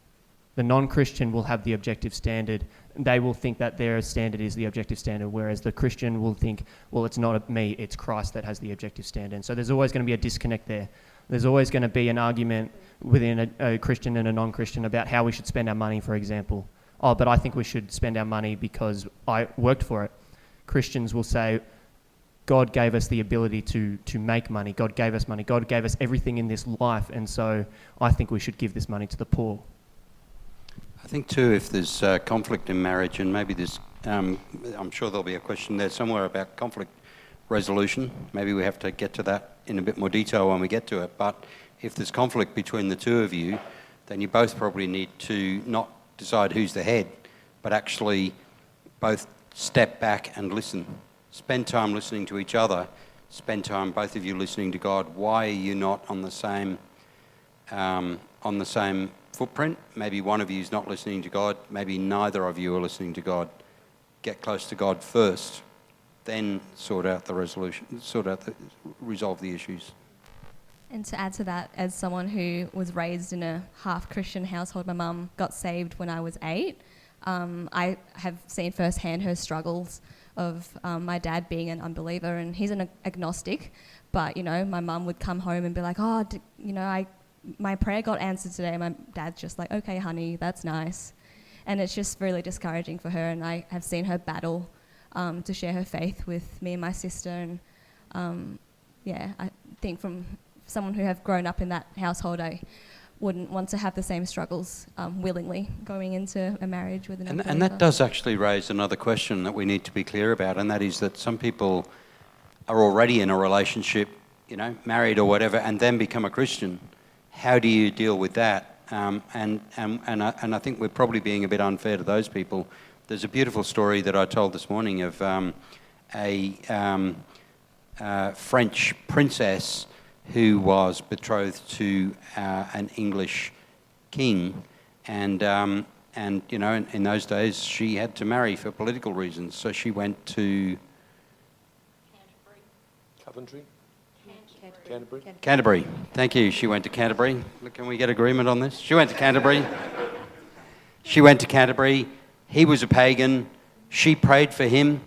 Speaker 1: The non-Christian will have the objective standard. They will think that their standard is the objective standard, whereas the Christian will think, well, it's not me, it's Christ that has the objective standard. And so there's always going to be a disconnect there. There's always going to be an argument within a Christian and a non-Christian about how we should spend our money, for example. Oh, but I think we should spend our money because I worked for it. Christians will say, God gave us the ability to make money. God gave us money. God gave us everything in this life. And so I think we should give this money to the poor.
Speaker 4: I think too, if there's conflict in marriage, and maybe there's, I'm sure there'll be a question there somewhere about conflict resolution. Maybe we have to get to that in a bit more detail when we get to it. But if there's conflict between the two of you, then you both probably need to not decide who's the head, but actually both step back and listen. Spend time listening to each other. Spend time, both of you, listening to God. Why are you not on the same footprint? Maybe one of you is not listening to God. Maybe neither of you are listening to God. Get close to God first, then resolve the issues.
Speaker 6: And to add to that, as someone who was raised in a half-Christian household, my mum got saved when I was 8. I have seen firsthand her struggles of my dad being an unbeliever, and he's an agnostic, but my mum would come home and be like, my prayer got answered today. My dad's just like, okay, honey, that's nice. And it's just really discouraging for her, and I have seen her battle to share her faith with me and my sister. And I think from someone who have grown up in that household, I wouldn't want to have the same struggles willingly going into a marriage with an unbeliever.
Speaker 4: And that does actually raise another question that we need to be clear about, and that is that some people are already in a relationship, married or whatever, and then become a Christian. How do you deal with that? And I think we're probably being a bit unfair to those people. There's a beautiful story that I told this morning of a French princess who was betrothed to an English king, and in those days she had to marry for political reasons. So she went to Canterbury. Thank you. She went to Canterbury. Can we get agreement on this? She went to Canterbury. He was a pagan. She prayed for him.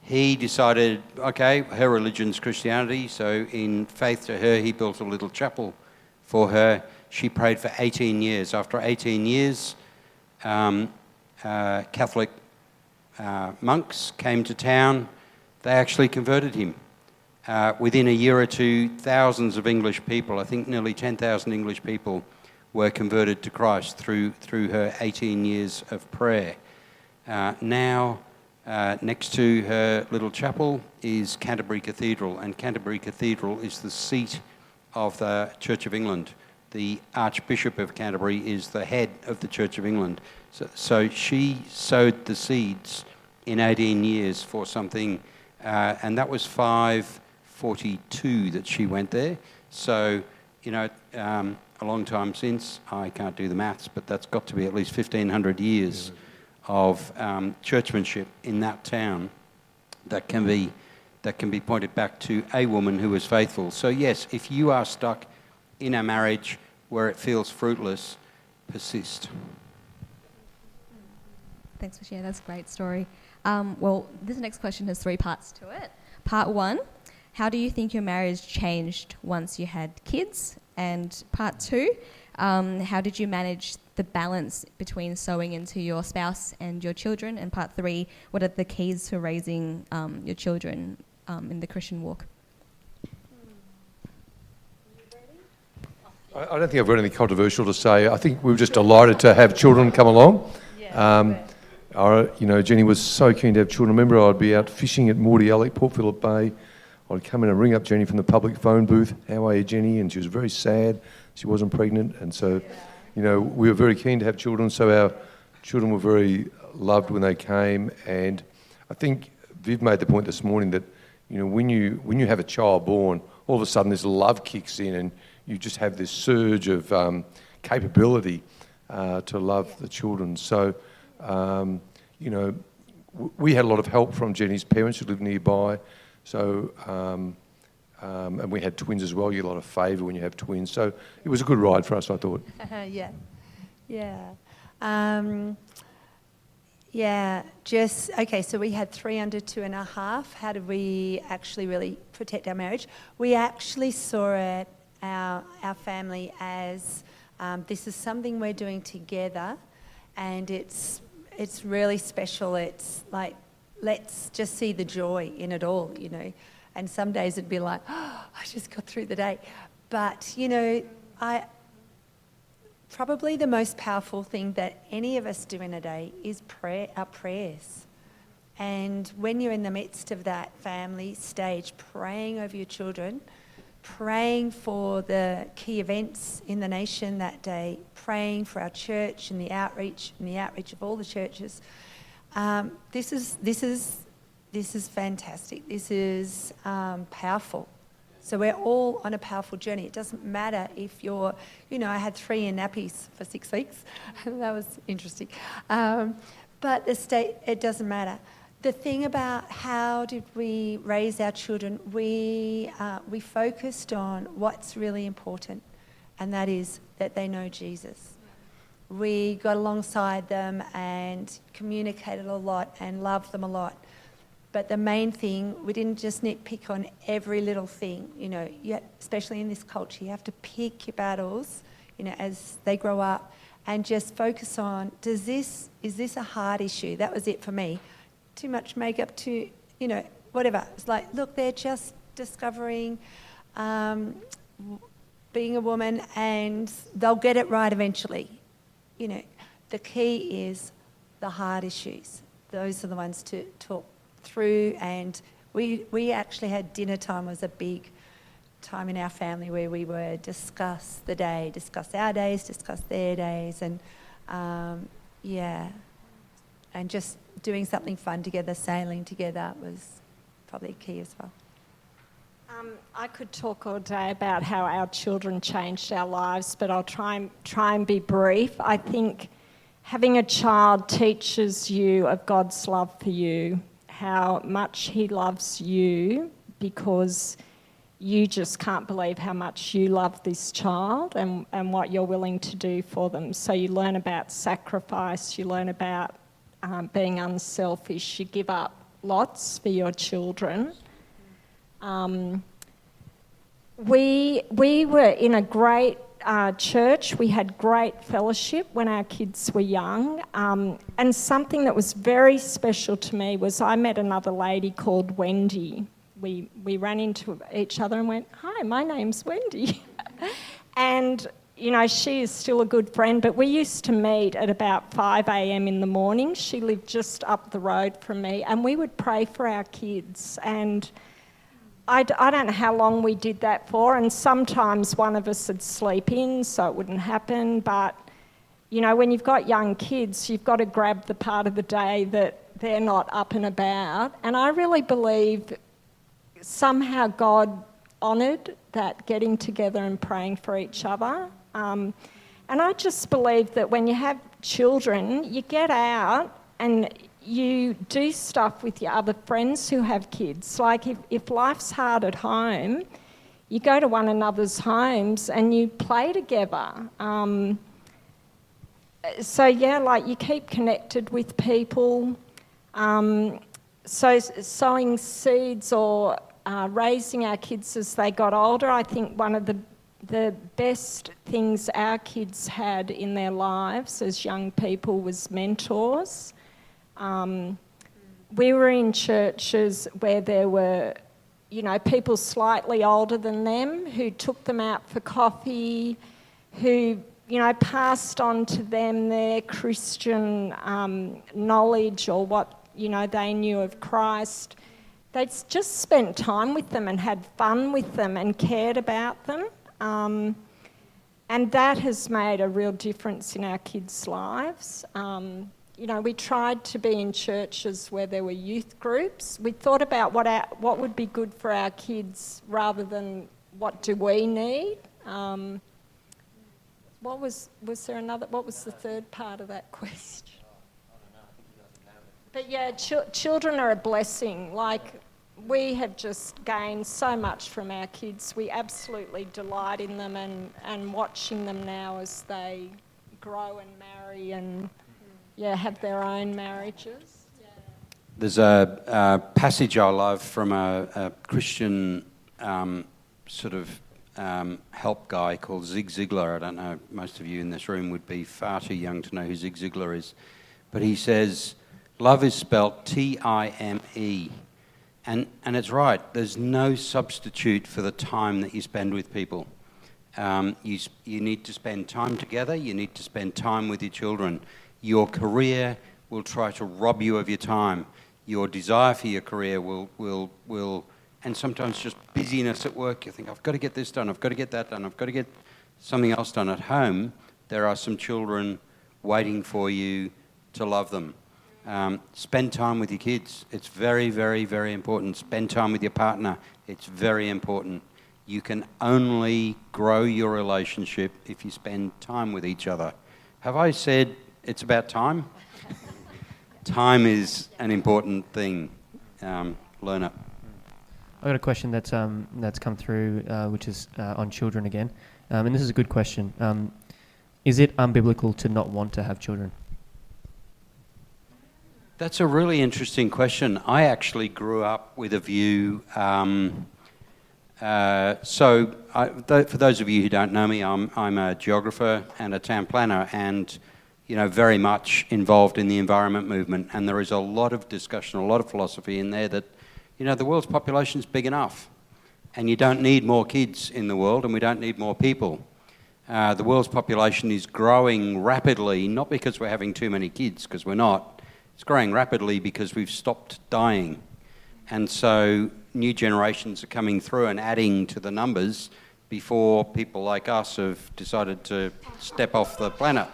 Speaker 4: He decided, okay, her religion's Christianity, so in faith to her, he built a little chapel for her. She prayed for 18 years. After 18 years, Catholic monks came to town, they actually converted him. Within a year or two, thousands of English people, I think nearly 10,000 English people, were converted to Christ through her 18 years of prayer. Now, next to her little chapel is Canterbury Cathedral, and Canterbury Cathedral is the seat of the Church of England. The Archbishop of Canterbury is the head of the Church of England. So she sowed the seeds in 18 years for something, and that was 542 that she went there. So, a long time since, I can't do the maths, but that's got to be at least 1,500 years of churchmanship in that town that can be pointed back to a woman who was faithful. So yes, if you are stuck in a marriage where it feels fruitless, persist.
Speaker 6: Thanks for sharing. That's a great story. Well, this next question has 3 parts to it. Part 1, how do you think your marriage changed once you had kids? And part 2, how did you manage the balance between sowing into your spouse and your children? And part 3, what are the keys for raising your children in the Christian walk?
Speaker 2: I don't think I've got anything controversial to say. I think we were just delighted to have children come along. Jenny was so keen to have children. I remember I'd be out fishing at Morty Alec, Port Phillip Bay. I'd come in and ring up Jenny from the public phone booth. How are you, Jenny? And she was very sad. She wasn't pregnant. And so, we were very keen to have children. So our children were very loved when they came. And I think Viv made the point this morning that, when you have a child born, all of a sudden this love kicks in and you just have this surge of capability to love the children. So, we had a lot of help from Jenny's parents who lived nearby. So, and we had twins as well. You get a lot of favour when you have twins. So it was a good ride for us, I thought.
Speaker 3: So we had 3 under 2.5. How did we actually really protect our marriage? We actually saw it, our family, as this is something we're doing together, and it's really special. It's like, let's just see the joy in it all, And some days it'd be like, I just got through the day. But, probably the most powerful thing that any of us do in a day is our prayers. And when you're in the midst of that family stage, praying over your children, praying for the key events in the nation that day, praying for our church and the outreach of all the churches. This is fantastic. This is powerful. So we're all on a powerful journey. It doesn't matter if you're, I had 3 in nappies for 6 weeks. That was interesting. But it doesn't matter. The thing about how did we raise our children, we focused on what's really important, and that is that they know Jesus. We got alongside them and communicated a lot and loved them a lot. But the main thing, we didn't just nitpick on every little thing. Especially in this culture, you have to pick your battles, as they grow up, and just focus on, is this a hard issue? That was it for me. Too much makeup, whatever. It's like, look, they're just discovering being a woman, and they'll get it right eventually. The key is the hard issues. Those are the ones to talk through, and we actually had dinner time. Was a big time in our family where we would discuss the day, discuss our days, discuss their days, and and just doing something fun together, sailing together was probably key as well.
Speaker 5: I could talk all day about how our children changed our lives, but I'll try and be brief. I think having a child teaches you of God's love for you, how much He loves you, because you just can't believe how much you love this child and what you're willing to do for them. So you learn about sacrifice, you learn about being unselfish, you give up lots for your children. We were in a great church, we had great fellowship when our kids were young. And something that was very special to me was I met another lady called Wendy. We ran into each other and went, "Hi, my name's Wendy." And, you know, she is still a good friend, but we used to meet at about 5 a.m. in the morning. She lived just up the road from me, and we would pray for our kids. And I don't know how long we did that for, and sometimes one of us would sleep in so it wouldn't happen, but, you know, when you've got young kids, you've got to grab the part of the day that they're not up and about. And I really believe somehow God honoured that getting together and praying for each other. And I just believe that when you have children, you get out and you do stuff with your other friends who have kids. Like if life's hard at home, you go to one another's homes and you play together. So yeah, like you keep connected with people. So sowing seeds or raising our kids as they got older, I think one of the best things our kids had in their lives as young people was mentors. We were in churches where there were, you know, people slightly older than them who took them out for coffee, who, you know, passed on to them their Christian knowledge or what, you know, they knew of Christ. They'd just spent time with them and had fun with them and cared about them. And that has made a real difference in our kids' lives. You know, we tried to be in churches where there were youth groups. We thought about what would be good for our kids rather than what do we need. What was the third part of that question? But yeah, children are a blessing. Like, we have just gained so much from our kids. We absolutely delight in them and watching them now as they grow and marry and have their own marriages. Yeah.
Speaker 4: There's a passage I love from a Christian help guy called Zig Ziglar. I don't know, most of you in this room would be far too young to know who Zig Ziglar is. But he says, love is spelt T-I-M-E. And it's right, there's no substitute for the time that you spend with people. You need to spend time together, you need to spend time with your children. Your career will try to rob you of your time. Your desire for your career will and sometimes just busyness at work, you think, I've got to get this done, I've got to get that done, I've got to get something else done at home. There are some children waiting for you to love them. Spend time with your kids. It's very, very, very important. Spend time with your partner. It's very important. You can only grow your relationship if you spend time with each other. Have I said it's about time? Time is an important thing. Learn it.
Speaker 1: I've got a question that's come through, which is on children again. And this is a good question. Is it unbiblical to not want to have children?
Speaker 4: That's a really interesting question. I actually grew up with a view. For those of you who don't know me, I'm a geographer and a town planner, and very much involved in the environment movement. And there is a lot of discussion, a lot of philosophy in there that, the world's population is big enough, and you don't need more kids in the world, and we don't need more people. The world's population is growing rapidly, not because we're having too many kids, because we're not. It's growing rapidly because we've stopped dying. And so new generations are coming through and adding to the numbers before people like us have decided to step off the planet.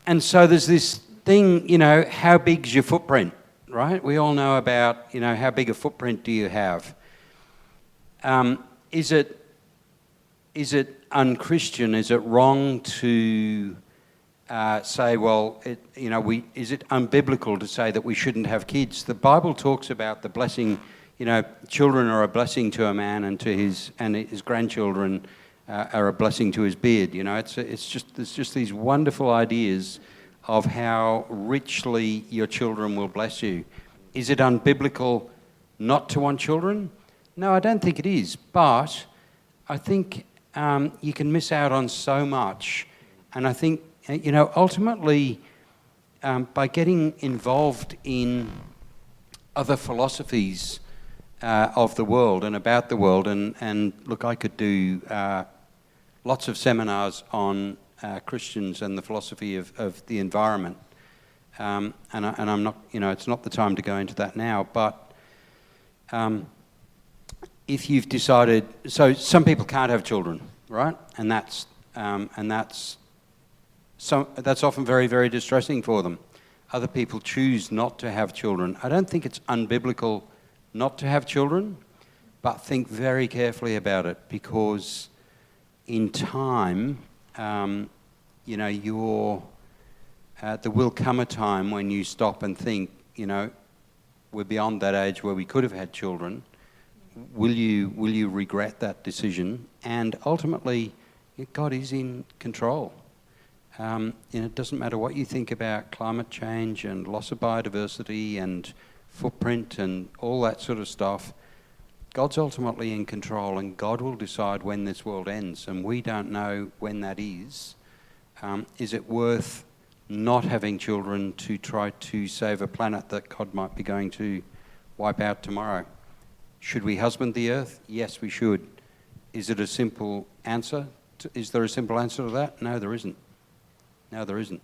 Speaker 4: And so there's this thing, how big's your footprint, right? We all know about, how big a footprint do you have? Is it unchristian? Is it wrong to say, well, is it unbiblical to say that we shouldn't have kids? The Bible talks about the blessing. Children are a blessing to a man, and his grandchildren are a blessing to his beard. There's just these wonderful ideas of how richly your children will bless you. Is it unbiblical not to want children? No, I don't think it is. But I think you can miss out on so much. And I think, ultimately, by getting involved in other philosophies of the world and about the world, and look, I could do lots of seminars on Christians and the philosophy of the environment. And I'm not, it's not the time to go into that now, but if you've decided, so some people can't have children, right? And that's often very, very distressing for them. Other people choose not to have children. I don't think it's unbiblical not to have children, but think very carefully about it, because in time, there will come a time when you stop and think, we're beyond that age where we could have had children. Will you regret that decision? And ultimately, God is in control. It doesn't matter what you think about climate change and loss of biodiversity and footprint and all that sort of stuff. God's ultimately in control, and God will decide when this world ends, and we don't know when that is. Is it worth not having children to try to save a planet that God might be going to wipe out tomorrow? Should we husband the earth? Yes, we should. Is it a simple answer? Is there a simple answer to that? No, there isn't. No, there isn't.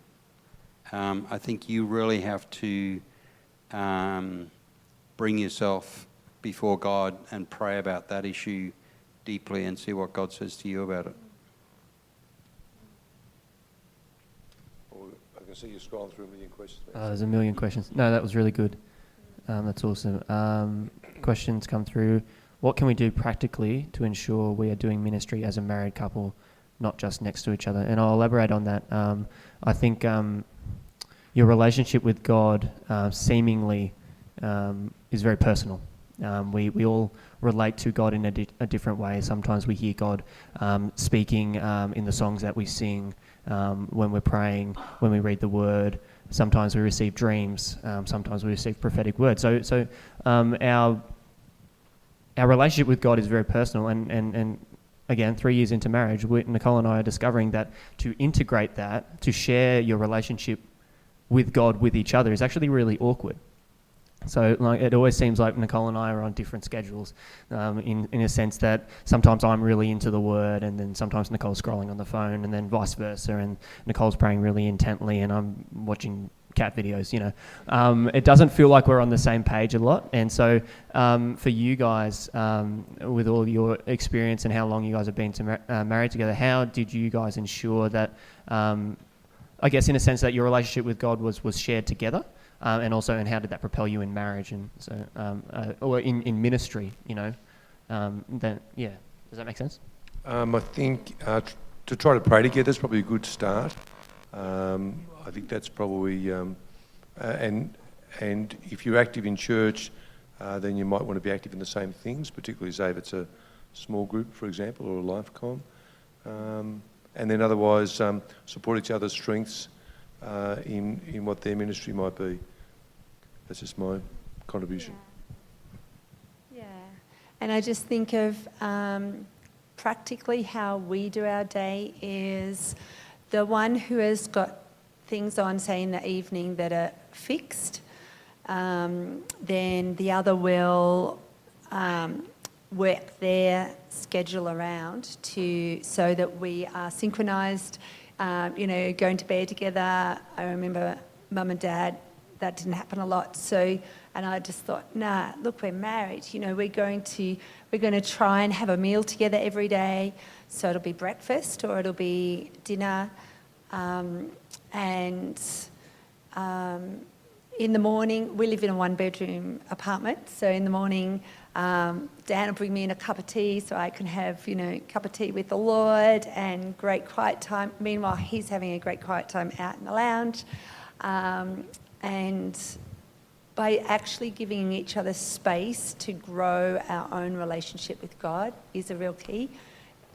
Speaker 4: I think you really have to bring yourself before God and pray about that issue deeply and see what God says to you about it.
Speaker 2: I can see you scrolling through a million questions.
Speaker 1: There's a million questions. No, that was really good. That's awesome. Questions come through. What can we do practically to ensure we are doing ministry as a married couple, not just next to each other? And I'll elaborate on that. I think your relationship with God seemingly is very personal. We all relate to God in a different way. Sometimes we hear God speaking in the songs that we sing, when we're praying, when we read the Word. Sometimes we receive dreams. Sometimes we receive prophetic words. So our relationship with God is very personal. And again, 3 years into marriage, Nicole and I are discovering that to integrate that, to share your relationship with God with each other, is actually really awkward. So it always seems like Nicole and I are on different schedules, in a sense that sometimes I'm really into the Word, and then sometimes Nicole's scrolling on the phone, and then vice versa, and Nicole's praying really intently and I'm watching cat videos, It doesn't feel like we're on the same page a lot. And so for you guys, with all your experience and how long you guys have been married together, how did you guys ensure that, I guess in a sense, that your relationship with God was shared together? And also, and how did that propel you in marriage and so, or in ministry? Then yeah, does that make sense?
Speaker 2: I think to try to pray together is probably a good start. I think that's probably, and if you're active in church, then you might want to be active in the same things, particularly say if it's a small group, for example, or a life com. And then otherwise, support each other's strengths in what their ministry might be. That's just my contribution.
Speaker 3: Yeah. And I just think of practically how we do our day is the one who has got things on, say, in the evening that are fixed, then the other will work their schedule around so that we are synchronised, going to bed together. I remember Mum and Dad, that didn't happen a lot. And I just thought, look, we're married. We're going to try and have a meal together every day. So it'll be breakfast or it'll be dinner. In the morning, we live in a one-bedroom apartment. So in the morning, Dan will bring me in a cup of tea so I can have, a cup of tea with the Lord and great quiet time. Meanwhile, he's having a great quiet time out in the lounge. And by actually giving each other space to grow our own relationship with God is a real key.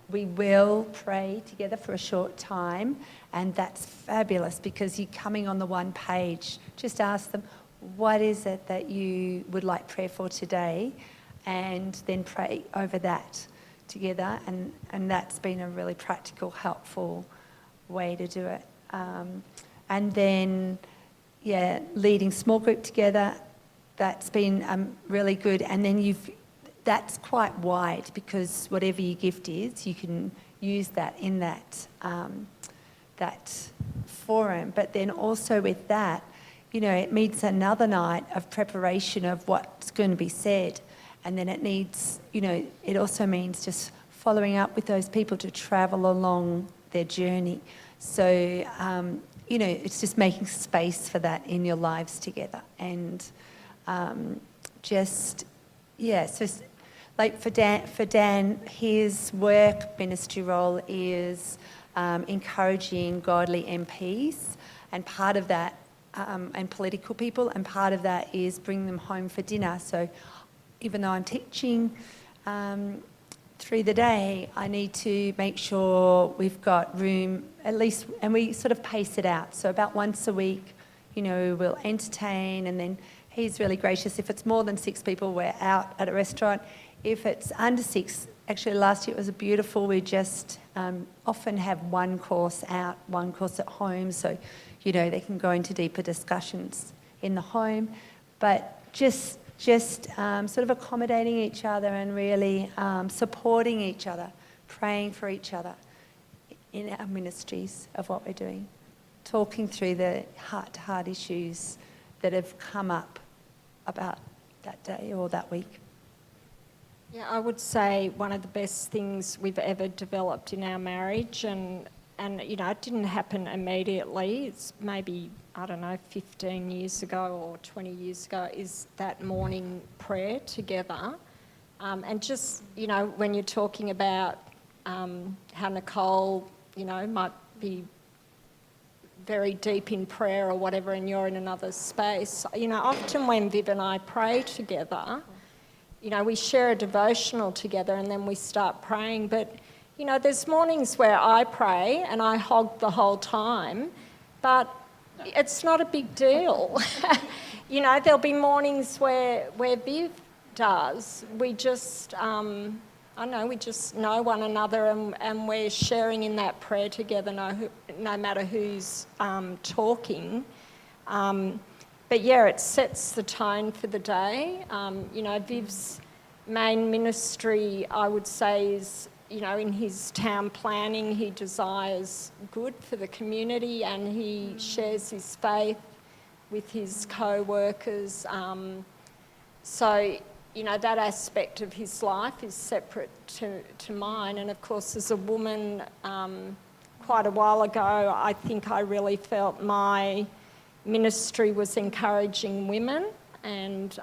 Speaker 3: We will pray together for a short time, and that's fabulous because you're coming on the one page. Just ask them, what is it that you would like prayer for today? And then pray over that. together, and that's been a really practical, helpful way to do it. And then, leading small group together, that's been really good. And then that's quite wide, because whatever your gift is, you can use that in that forum. But then also with that, it needs another night of preparation of what's going to be said. And then it needs, it also means just following up with those people to travel along their journey. So, it's just making space for that in your lives together. And so like for Dan, his work ministry role is encouraging godly MPs, and part of that, and political people, and part of that is bringing them home for dinner. So even though I'm teaching through the day, I need to make sure we've got room at least, and we sort of pace it out. So about once a week, we'll entertain, and then he's really gracious. If it's more than 6 people, we're out at a restaurant. If it's under 6, actually last year it was beautiful. We just often have one course out, one course at home, so they can go into deeper discussions in the home. But just sort of accommodating each other and really supporting each other, praying for each other in our ministries of what we're doing, talking through the heart-to-heart issues that have come up about that day or that week.
Speaker 5: Yeah, I would say one of the best things we've ever developed in our marriage, and it didn't happen immediately. It's maybe, 15 years ago or 20 years ago, is that morning prayer together. And just, when you're talking about how Nicole, might be very deep in prayer or whatever, and you're in another space, often when Viv and I pray together, we share a devotional together and then we start praying. But, there's mornings where I pray and I hog the whole time, but it's not a big deal. There'll be mornings where Viv does. We just, we just know one another, and we're sharing in that prayer together, no matter who's talking. But it sets the tone for the day. Viv's main ministry, I would say, is, in his town planning, he desires good for the community, and he shares his faith with his co-workers. So, that aspect of his life is separate to mine. And of course, as a woman, quite a while ago, I think I really felt my ministry was encouraging women, and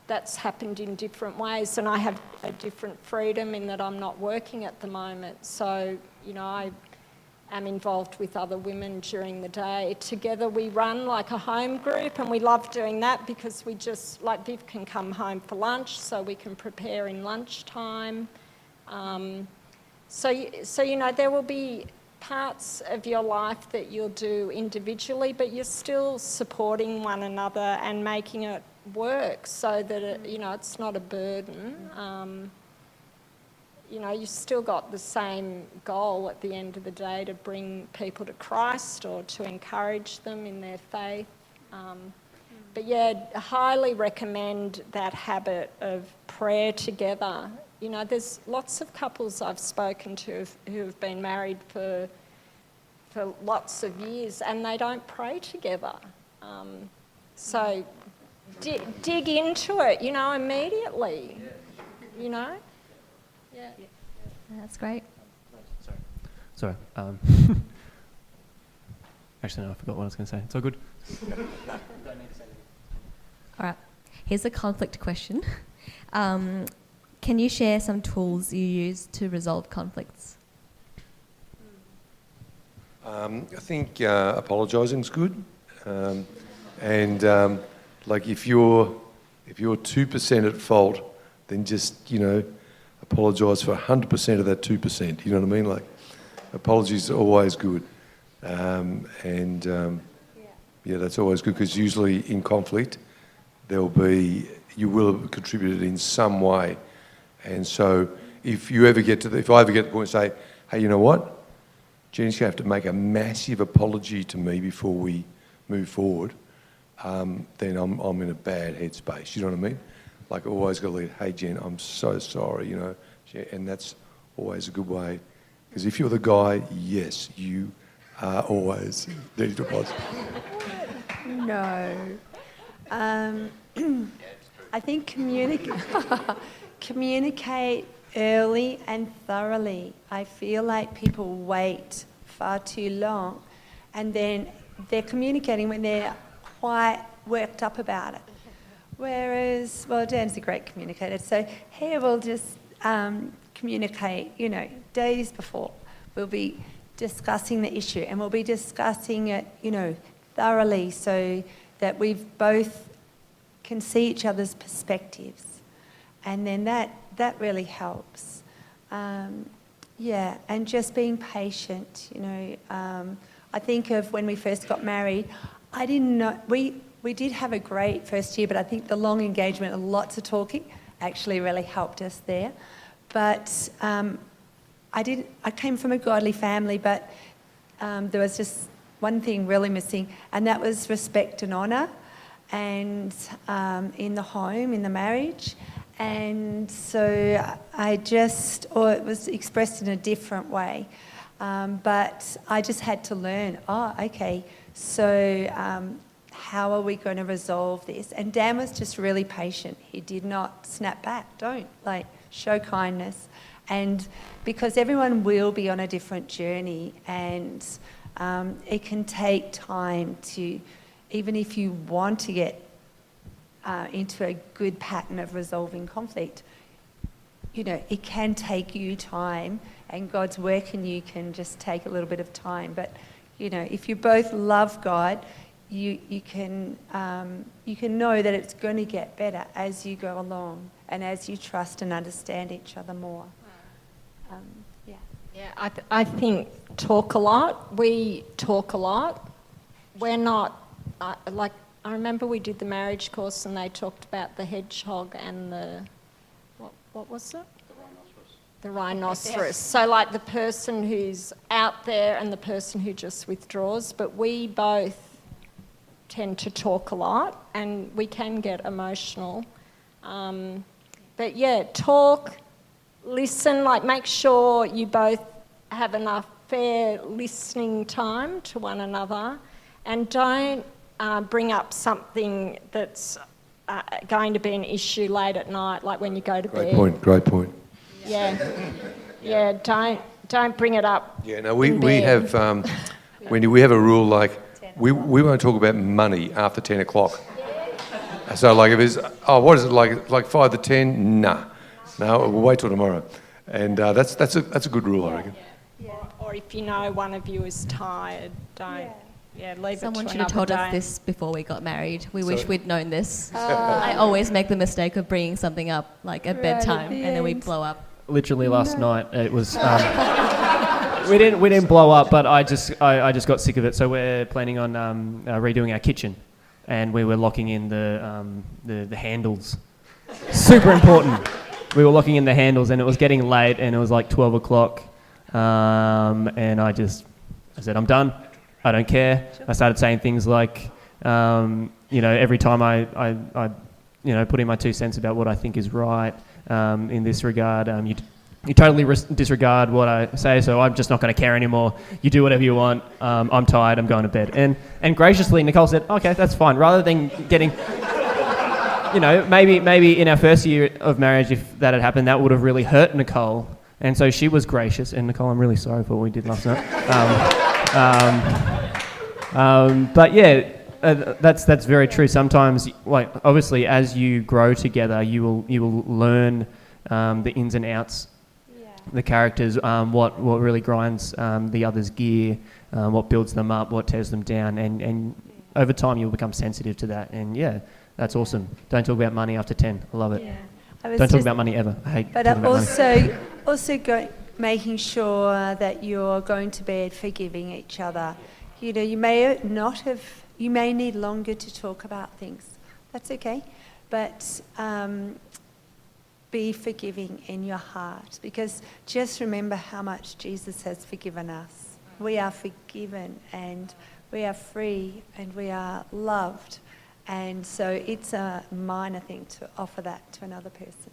Speaker 5: that's happened in different ways. And I have a different freedom in that I'm not working at the moment. So, I am involved with other women during the day. Together we run like a home group, and we love doing that because we just, like Viv can come home for lunch, so we can prepare in lunchtime. So there will be parts of your life that you'll do individually, but you're still supporting one another and making it work so that it's not a burden. You've still got the same goal at the end of the day, to bring people to Christ or to encourage them in their faith. But I highly recommend that habit of prayer together. There's lots of couples I've spoken to who have been married for lots of years, and they don't pray together. So dig into it, immediately. Yeah.
Speaker 6: That's great.
Speaker 1: Sorry. Actually, no, I forgot what I was going to say. It's all good.
Speaker 6: All right. Here's a conflict question. Can you share some tools you use to resolve conflicts?
Speaker 2: I think apologising is good, and like if you're 2% at fault, then just apologise for 100% of that 2%. You know what I mean? Like, apologies are always good, that's always good, because usually in conflict you will have contributed in some way, and so if I ever get to the point and say, hey, you know what? Jenny's going to have to make a massive apology to me before we move forward, then I'm in a bad headspace. You know what I mean? Like, I always got to lead, hey, Jen, I'm so sorry, you know. And that's always a good way. Because if you're the guy, yes, you are always ready to apologize.
Speaker 3: No. I think communicate early and thoroughly. I feel like people wait far too long, and then they're communicating when they're quite worked up about it. Whereas, well, Dan's a great communicator, so here we'll just communicate, you know, days before. We'll be discussing the issue, and we'll be discussing it, you know, thoroughly, so that we've both can see each other's perspectives. And then that really helps. Yeah, and just being patient, you know. I think of when we first got married, I didn't know, we did have a great first year, but I think the long engagement and lots of talking actually really helped us there. But I came from a godly family, but there was just one thing really missing, and that was respect and honour, and in the home, in the marriage. And so it was expressed in a different way, but I just had to learn, okay, so how are we going to resolve this? And Dan was just really patient. He did not snap back. Show kindness. And because everyone will be on a different journey, and it can take time to, even if you want to get into a good pattern of resolving conflict, you know, it can take you time, and God's work in you can just take a little bit of time. But, you know, if you both love God, you can know that it's going to get better as you go along and as you trust and understand each other more.
Speaker 5: Yeah, I think talk a lot. We talk a lot. We're not, I remember we did the marriage course and they talked about the hedgehog and the, what was it? The rhinoceros. So like the person who's out there and the person who just withdraws, but we both tend to talk a lot and we can get emotional. But yeah, talk, listen, like make sure you both have enough fair listening time to one another, and don't bring up something that's going to be an issue late at night, like when you go to bed.
Speaker 2: Great point.
Speaker 5: Yeah, don't bring it up.
Speaker 2: Yeah, no, we have, Wendy, we have a rule like we won't talk about money after 10 o'clock. So like if it's, what is it, like 5 to 10? Nah. No, we'll wait till tomorrow. And that's a good rule, I reckon.
Speaker 5: Yeah. Or if you know one of you is tired, don't. Yeah, leave
Speaker 6: Someone
Speaker 5: it to
Speaker 6: should have told
Speaker 5: another
Speaker 6: us
Speaker 5: day.
Speaker 6: this before we got married. We wish we'd known this. I always make the mistake of bringing something up like at bedtime, and then we blow up.
Speaker 1: Literally last night, it was. We didn't blow up, but I just got sick of it. So we're planning on redoing our kitchen, and we were locking in the handles. Super important. We were locking in the handles, and it was getting late, and it was like 12 o'clock, and I said, I'm done. I don't care. I started saying things like, every time I put in my 2 cents about what I think is right in this regard, you totally disregard what I say, so I'm just not going to care anymore. You do whatever you want. I'm tired. I'm going to bed. And graciously, Nicole said, okay, that's fine. Rather than getting, maybe in our first year of marriage, if that had happened, that would have really hurt Nicole. And so she was gracious. And Nicole, I'm really sorry for what we did last night. But yeah, that's very true. Sometimes, like obviously, as you grow together, you will learn the ins and outs, the characters, what really grinds the other's gear, what builds them up, what tears them down, and over time you'll become sensitive to that. And yeah, that's awesome. Don't talk about money after 10. I love it.
Speaker 3: Yeah.
Speaker 1: Don't talk about money ever. I hate talking about money.
Speaker 3: Making sure that you're going to bed forgiving each other. You may need longer to talk about things. That's okay. But be forgiving in your heart, because just remember how much Jesus has forgiven us. We are forgiven and we are free and we are loved. And so it's a minor thing to offer that to another person.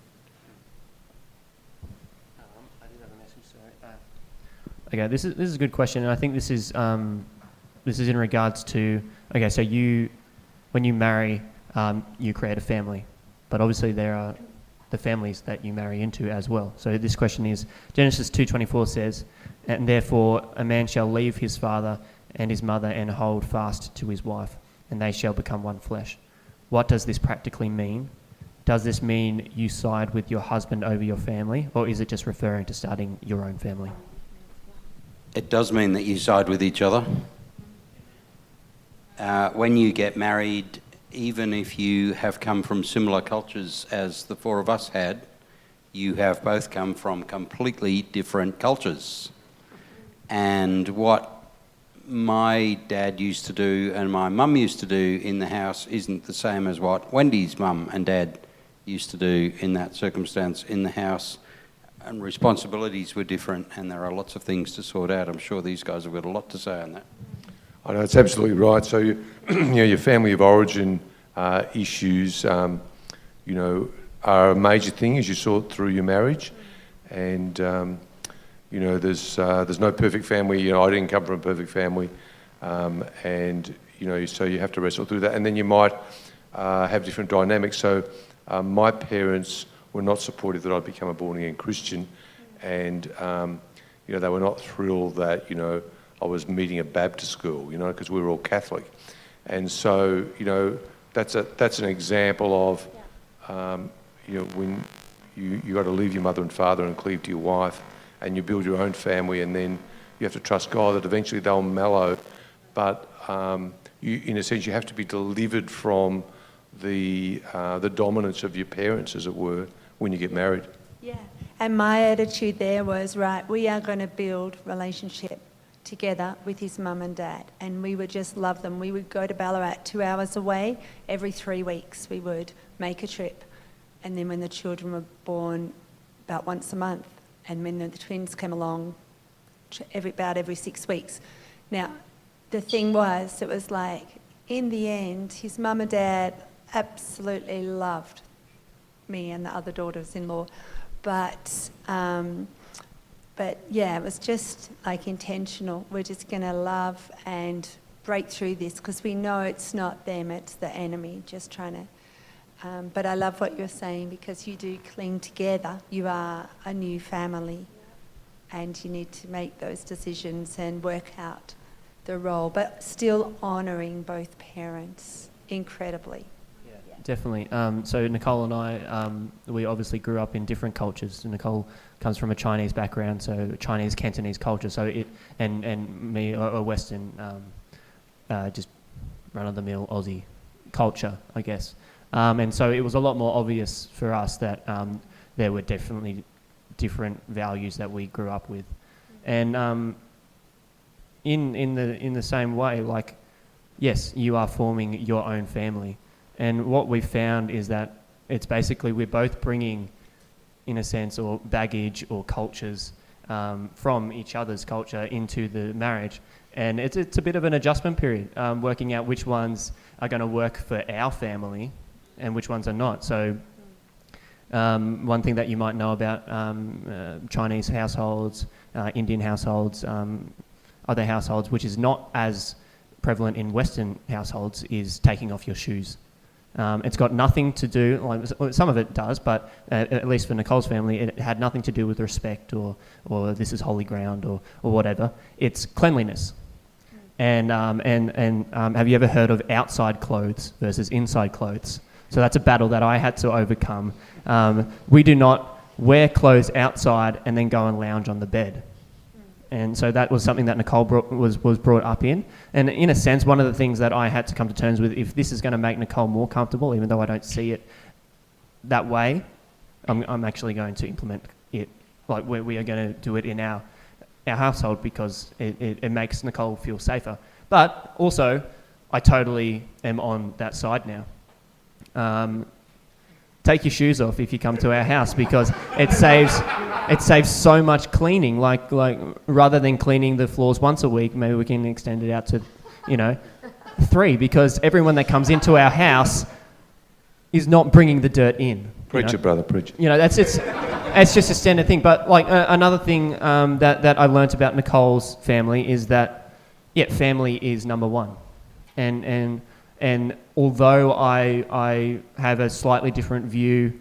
Speaker 1: I did have a message, sorry. Okay, this is a good question, and I think this is in regards to, okay, so when you marry, you create a family, but obviously there are the families that you marry into as well. So this question is, Genesis 2:24 says, "And therefore a man shall leave his father and his mother and hold fast to his wife, and they shall become one flesh." What does this practically mean? Does this mean you side with your husband over your family, or is it just referring to starting your own family?
Speaker 4: It does mean that you side with each other. When you get married, even if you have come from similar cultures as the four of us had, you have both come from completely different cultures. And what my dad used to do and my mum used to do in the house isn't the same as what Wendy's mum and dad used to do in that circumstance in the house. And responsibilities were different, and there are lots of things to sort out. I'm sure these guys have got a lot to say on that.
Speaker 2: I know, it's absolutely right. So, your family of origin issues, are a major thing as you sort through your marriage. And, there's no perfect family. I didn't come from a perfect family. So you have to wrestle through that. And then you might have different dynamics. So my parents were not supportive that I'd become a born-again Christian. And, they were not thrilled that, I was meeting a Baptist school, because we were all Catholic. And so, that's an example of, when you got to leave your mother and father and cleave to your wife, and you build your own family, and then you have to trust God that eventually they'll mellow. But in a sense, you have to be delivered from the dominance of your parents, as it were, when you get married.
Speaker 3: Yeah, and my attitude there was, right, we are going to build relationship together with his mum and dad, and we would just love them. We would go to Ballarat 2 hours away. Every 3 weeks we would make a trip, and then when the children were born, about once a month, and when the twins came along, about every 6 weeks. Now, the thing was, it was like, in the end, his mum and dad absolutely loved me and the other daughters-in-law, but yeah, it was just like intentional. We're just going to love and break through this, because we know it's not them, it's the enemy just trying to. But I love what you're saying, because you do cling together. You are a new family, and you need to make those decisions and work out the role, but still honouring both parents incredibly.
Speaker 1: Yeah, definitely. So Nicole and I, we obviously grew up in different cultures. Nicole comes from a Chinese background, so Chinese Cantonese culture. So and me, a Western, just run-of-the-mill Aussie culture, I guess. And so it was a lot more obvious for us that there were definitely different values that we grew up with. And in the same way, like, yes, you are forming your own family. And what we found is that it's basically we're both bringing, in a sense, or baggage or cultures from each other's culture into the marriage. And it's a bit of an adjustment period, working out which ones are going to work for our family and which ones are not. So one thing that you might know about Chinese households, Indian households, other households, which is not as prevalent in Western households, is taking off your shoes. It's got nothing to do, like, some of it does, but at least for Nicole's family, it had nothing to do with respect or this is holy ground or whatever. It's cleanliness. And have you ever heard of outside clothes versus inside clothes? So that's a battle that I had to overcome. We do not wear clothes outside and then go and lounge on the bed. And so that was something that Nicole was brought up in. And in a sense, one of the things that I had to come to terms with, if this is going to make Nicole more comfortable, even though I don't see it that way, I'm actually going to implement it. Like, we are going to do it in our household, because it makes Nicole feel safer. But also, I totally am on that side now. take your shoes off if you come to our house, because it saves so much cleaning. Like rather than cleaning the floors once a week, maybe we can extend it out to, 3, because everyone that comes into our house is not bringing the dirt in.
Speaker 2: Preach it, brother, preach it.
Speaker 1: It's just a standard thing. But another thing that I learnt about Nicole's family is that, family is number one, and although I have a slightly different view,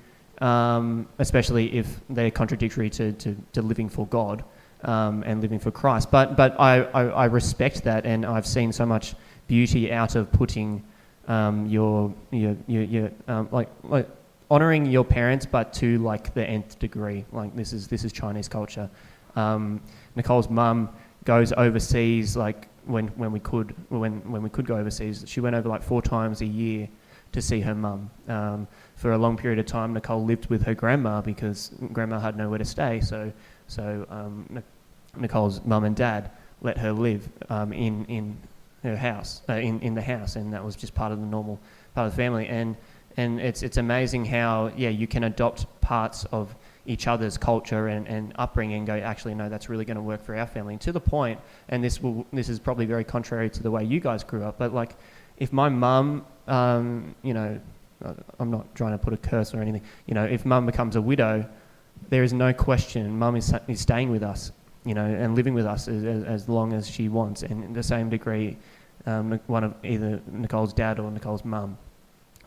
Speaker 1: especially if they're contradictory to living for God and living for Christ, but I respect that, and I've seen so much beauty out of putting your honouring your parents, but to like the nth degree. Like this is Chinese culture. Nicole's mum goes overseas, like when we could go overseas. She went over like 4 times a year to see her mum. For a long period of time, Nicole lived with her grandma because grandma had nowhere to stay. So Nicole's mum and dad let her live in her house, in the house, and that was just part of the normal part of the family. And it's amazing how you can adopt parts of each other's culture and upbringing and go, actually no, that's really going to work for our family. And to the point, and this is probably very contrary to the way you guys grew up, but like if my mum, I'm not trying to put a curse or anything, if mum becomes a widow, there is no question mum is staying with us, and living with us as long as she wants. And in the same degree, one of either Nicole's dad or Nicole's mum,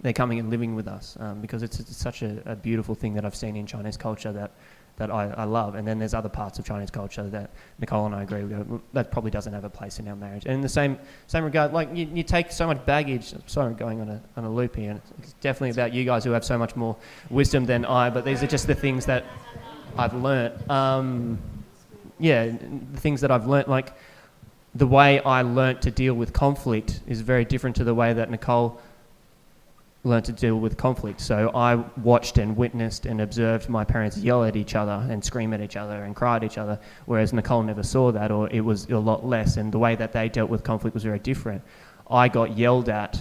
Speaker 1: they're coming and living with us because it's such a beautiful thing that I've seen in Chinese culture that I love. And then there's other parts of Chinese culture that Nicole and I agree with, that probably doesn't have a place in our marriage. And in the same regard, like you take so much baggage. Sorry, I'm going on a loop here. And it's definitely about you guys who have so much more wisdom than I. But these are just the things that I've learnt. The things that I've learnt, like the way I learnt to deal with conflict is very different to the way that Nicole learned to deal with conflict. So I watched and witnessed and observed my parents yell at each other and scream at each other and cry at each other, whereas Nicole never saw that, or it was a lot less, and the way that they dealt with conflict was very different. I got yelled at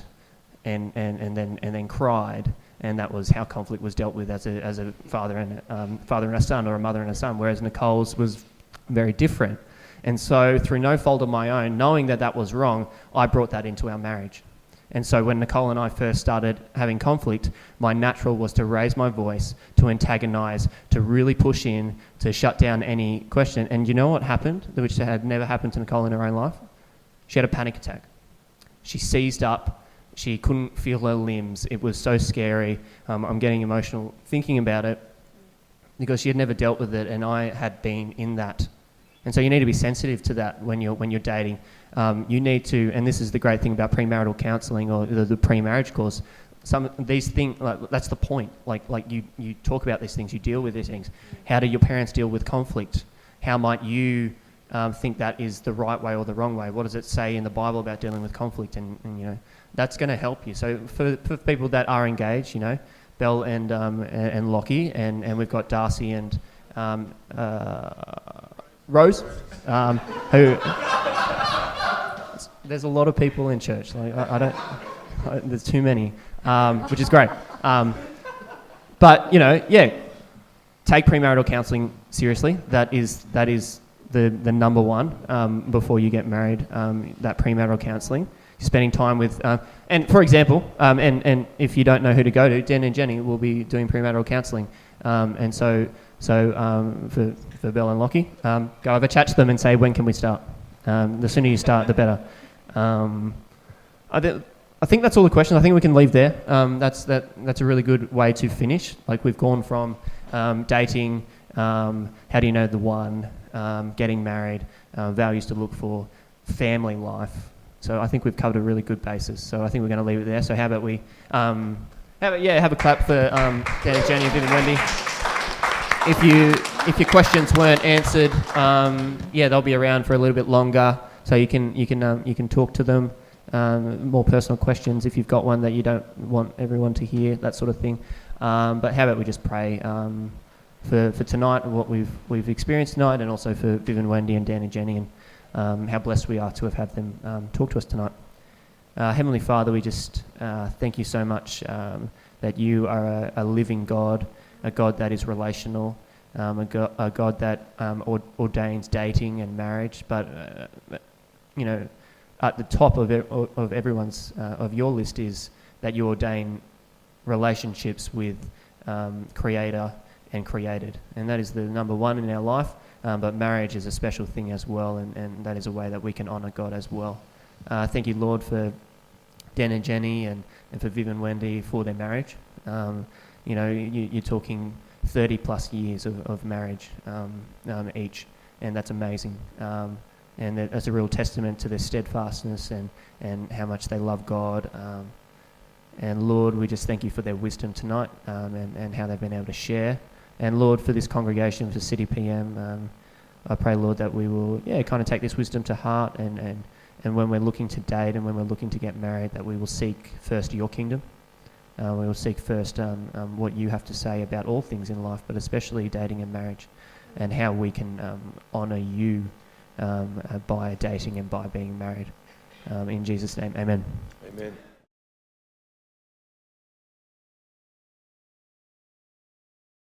Speaker 1: and then cried, and that was how conflict was dealt with as a father and a son, or a mother and a son, whereas Nicole's was very different. And so through no fault of my own, knowing that was wrong, I brought that into our marriage. And so when Nicole and I first started having conflict, my natural was to raise my voice, to antagonise, to really push in, to shut down any question. And you know what happened, which had never happened to Nicole in her own life? She had a panic attack. She seized up. She couldn't feel her limbs. It was so scary. I'm getting emotional thinking about it because she had never dealt with it, and I had been in that. And so you need to be sensitive to that when you're dating. You need to, and this is the great thing about premarital counselling or the pre-marriage course. Some of these things, that's the point. Like you talk about these things, you deal with these things. How do your parents deal with conflict? How might you think that is the right way or the wrong way? What does it say in the Bible about dealing with conflict? And that's going to help you. So for people that are engaged, Belle and Lockie, and we've got Darcy and Rose, who there's a lot of people in church. Like there's too many, which is great. But take premarital counselling seriously. That is the number one before you get married. That premarital counselling, spending time with, and for example, and if you don't know who to go to, Dan and Jenny will be doing premarital counselling, and so for Belle and Lockie, go have a chat to them and say, when can we start? The sooner you start, the better. I think that's all the questions. I think we can leave there. That's a really good way to finish. Like we've gone from dating, how do you know the one, getting married, values to look for, family life. So I think we've covered a really good basis. So I think we're going to leave it there. So how about we have a clap for Dan and Jenny, Viv and Wendy. If your questions weren't answered, they'll be around for a little bit longer, so you can talk to them. More personal questions if you've got one that you don't want everyone to hear, that sort of thing. But how about we just pray for tonight and what we've experienced tonight, and also for Viv and Wendy and Dan and Jenny, and how blessed we are to have had them talk to us tonight. Heavenly Father, we just thank you so much that that you are a living God, a God that is relational, a God that ordains dating and marriage, but at the top of everyone's of your list is that you ordain relationships with Creator and created, and that is the number one in our life. But marriage is a special thing as well, and that is a way that we can honour God as well. Thank you, Lord, for Dan and Jenny and for Viv and Wendy for their marriage. You're talking 30 plus years of marriage each, and that's amazing. And that's a real testament to their steadfastness and how much they love God. And Lord, we just thank you for their wisdom tonight and how they've been able to share. And Lord, for this congregation, for City PM, I pray, Lord, that we will kind of take this wisdom to heart and when we're looking to date and when we're looking to get married, that we will seek first your kingdom. We will seek first what you have to say about all things in life, but especially dating and marriage, and how we can honour you by dating and by being married. In Jesus' name, amen.
Speaker 2: Amen.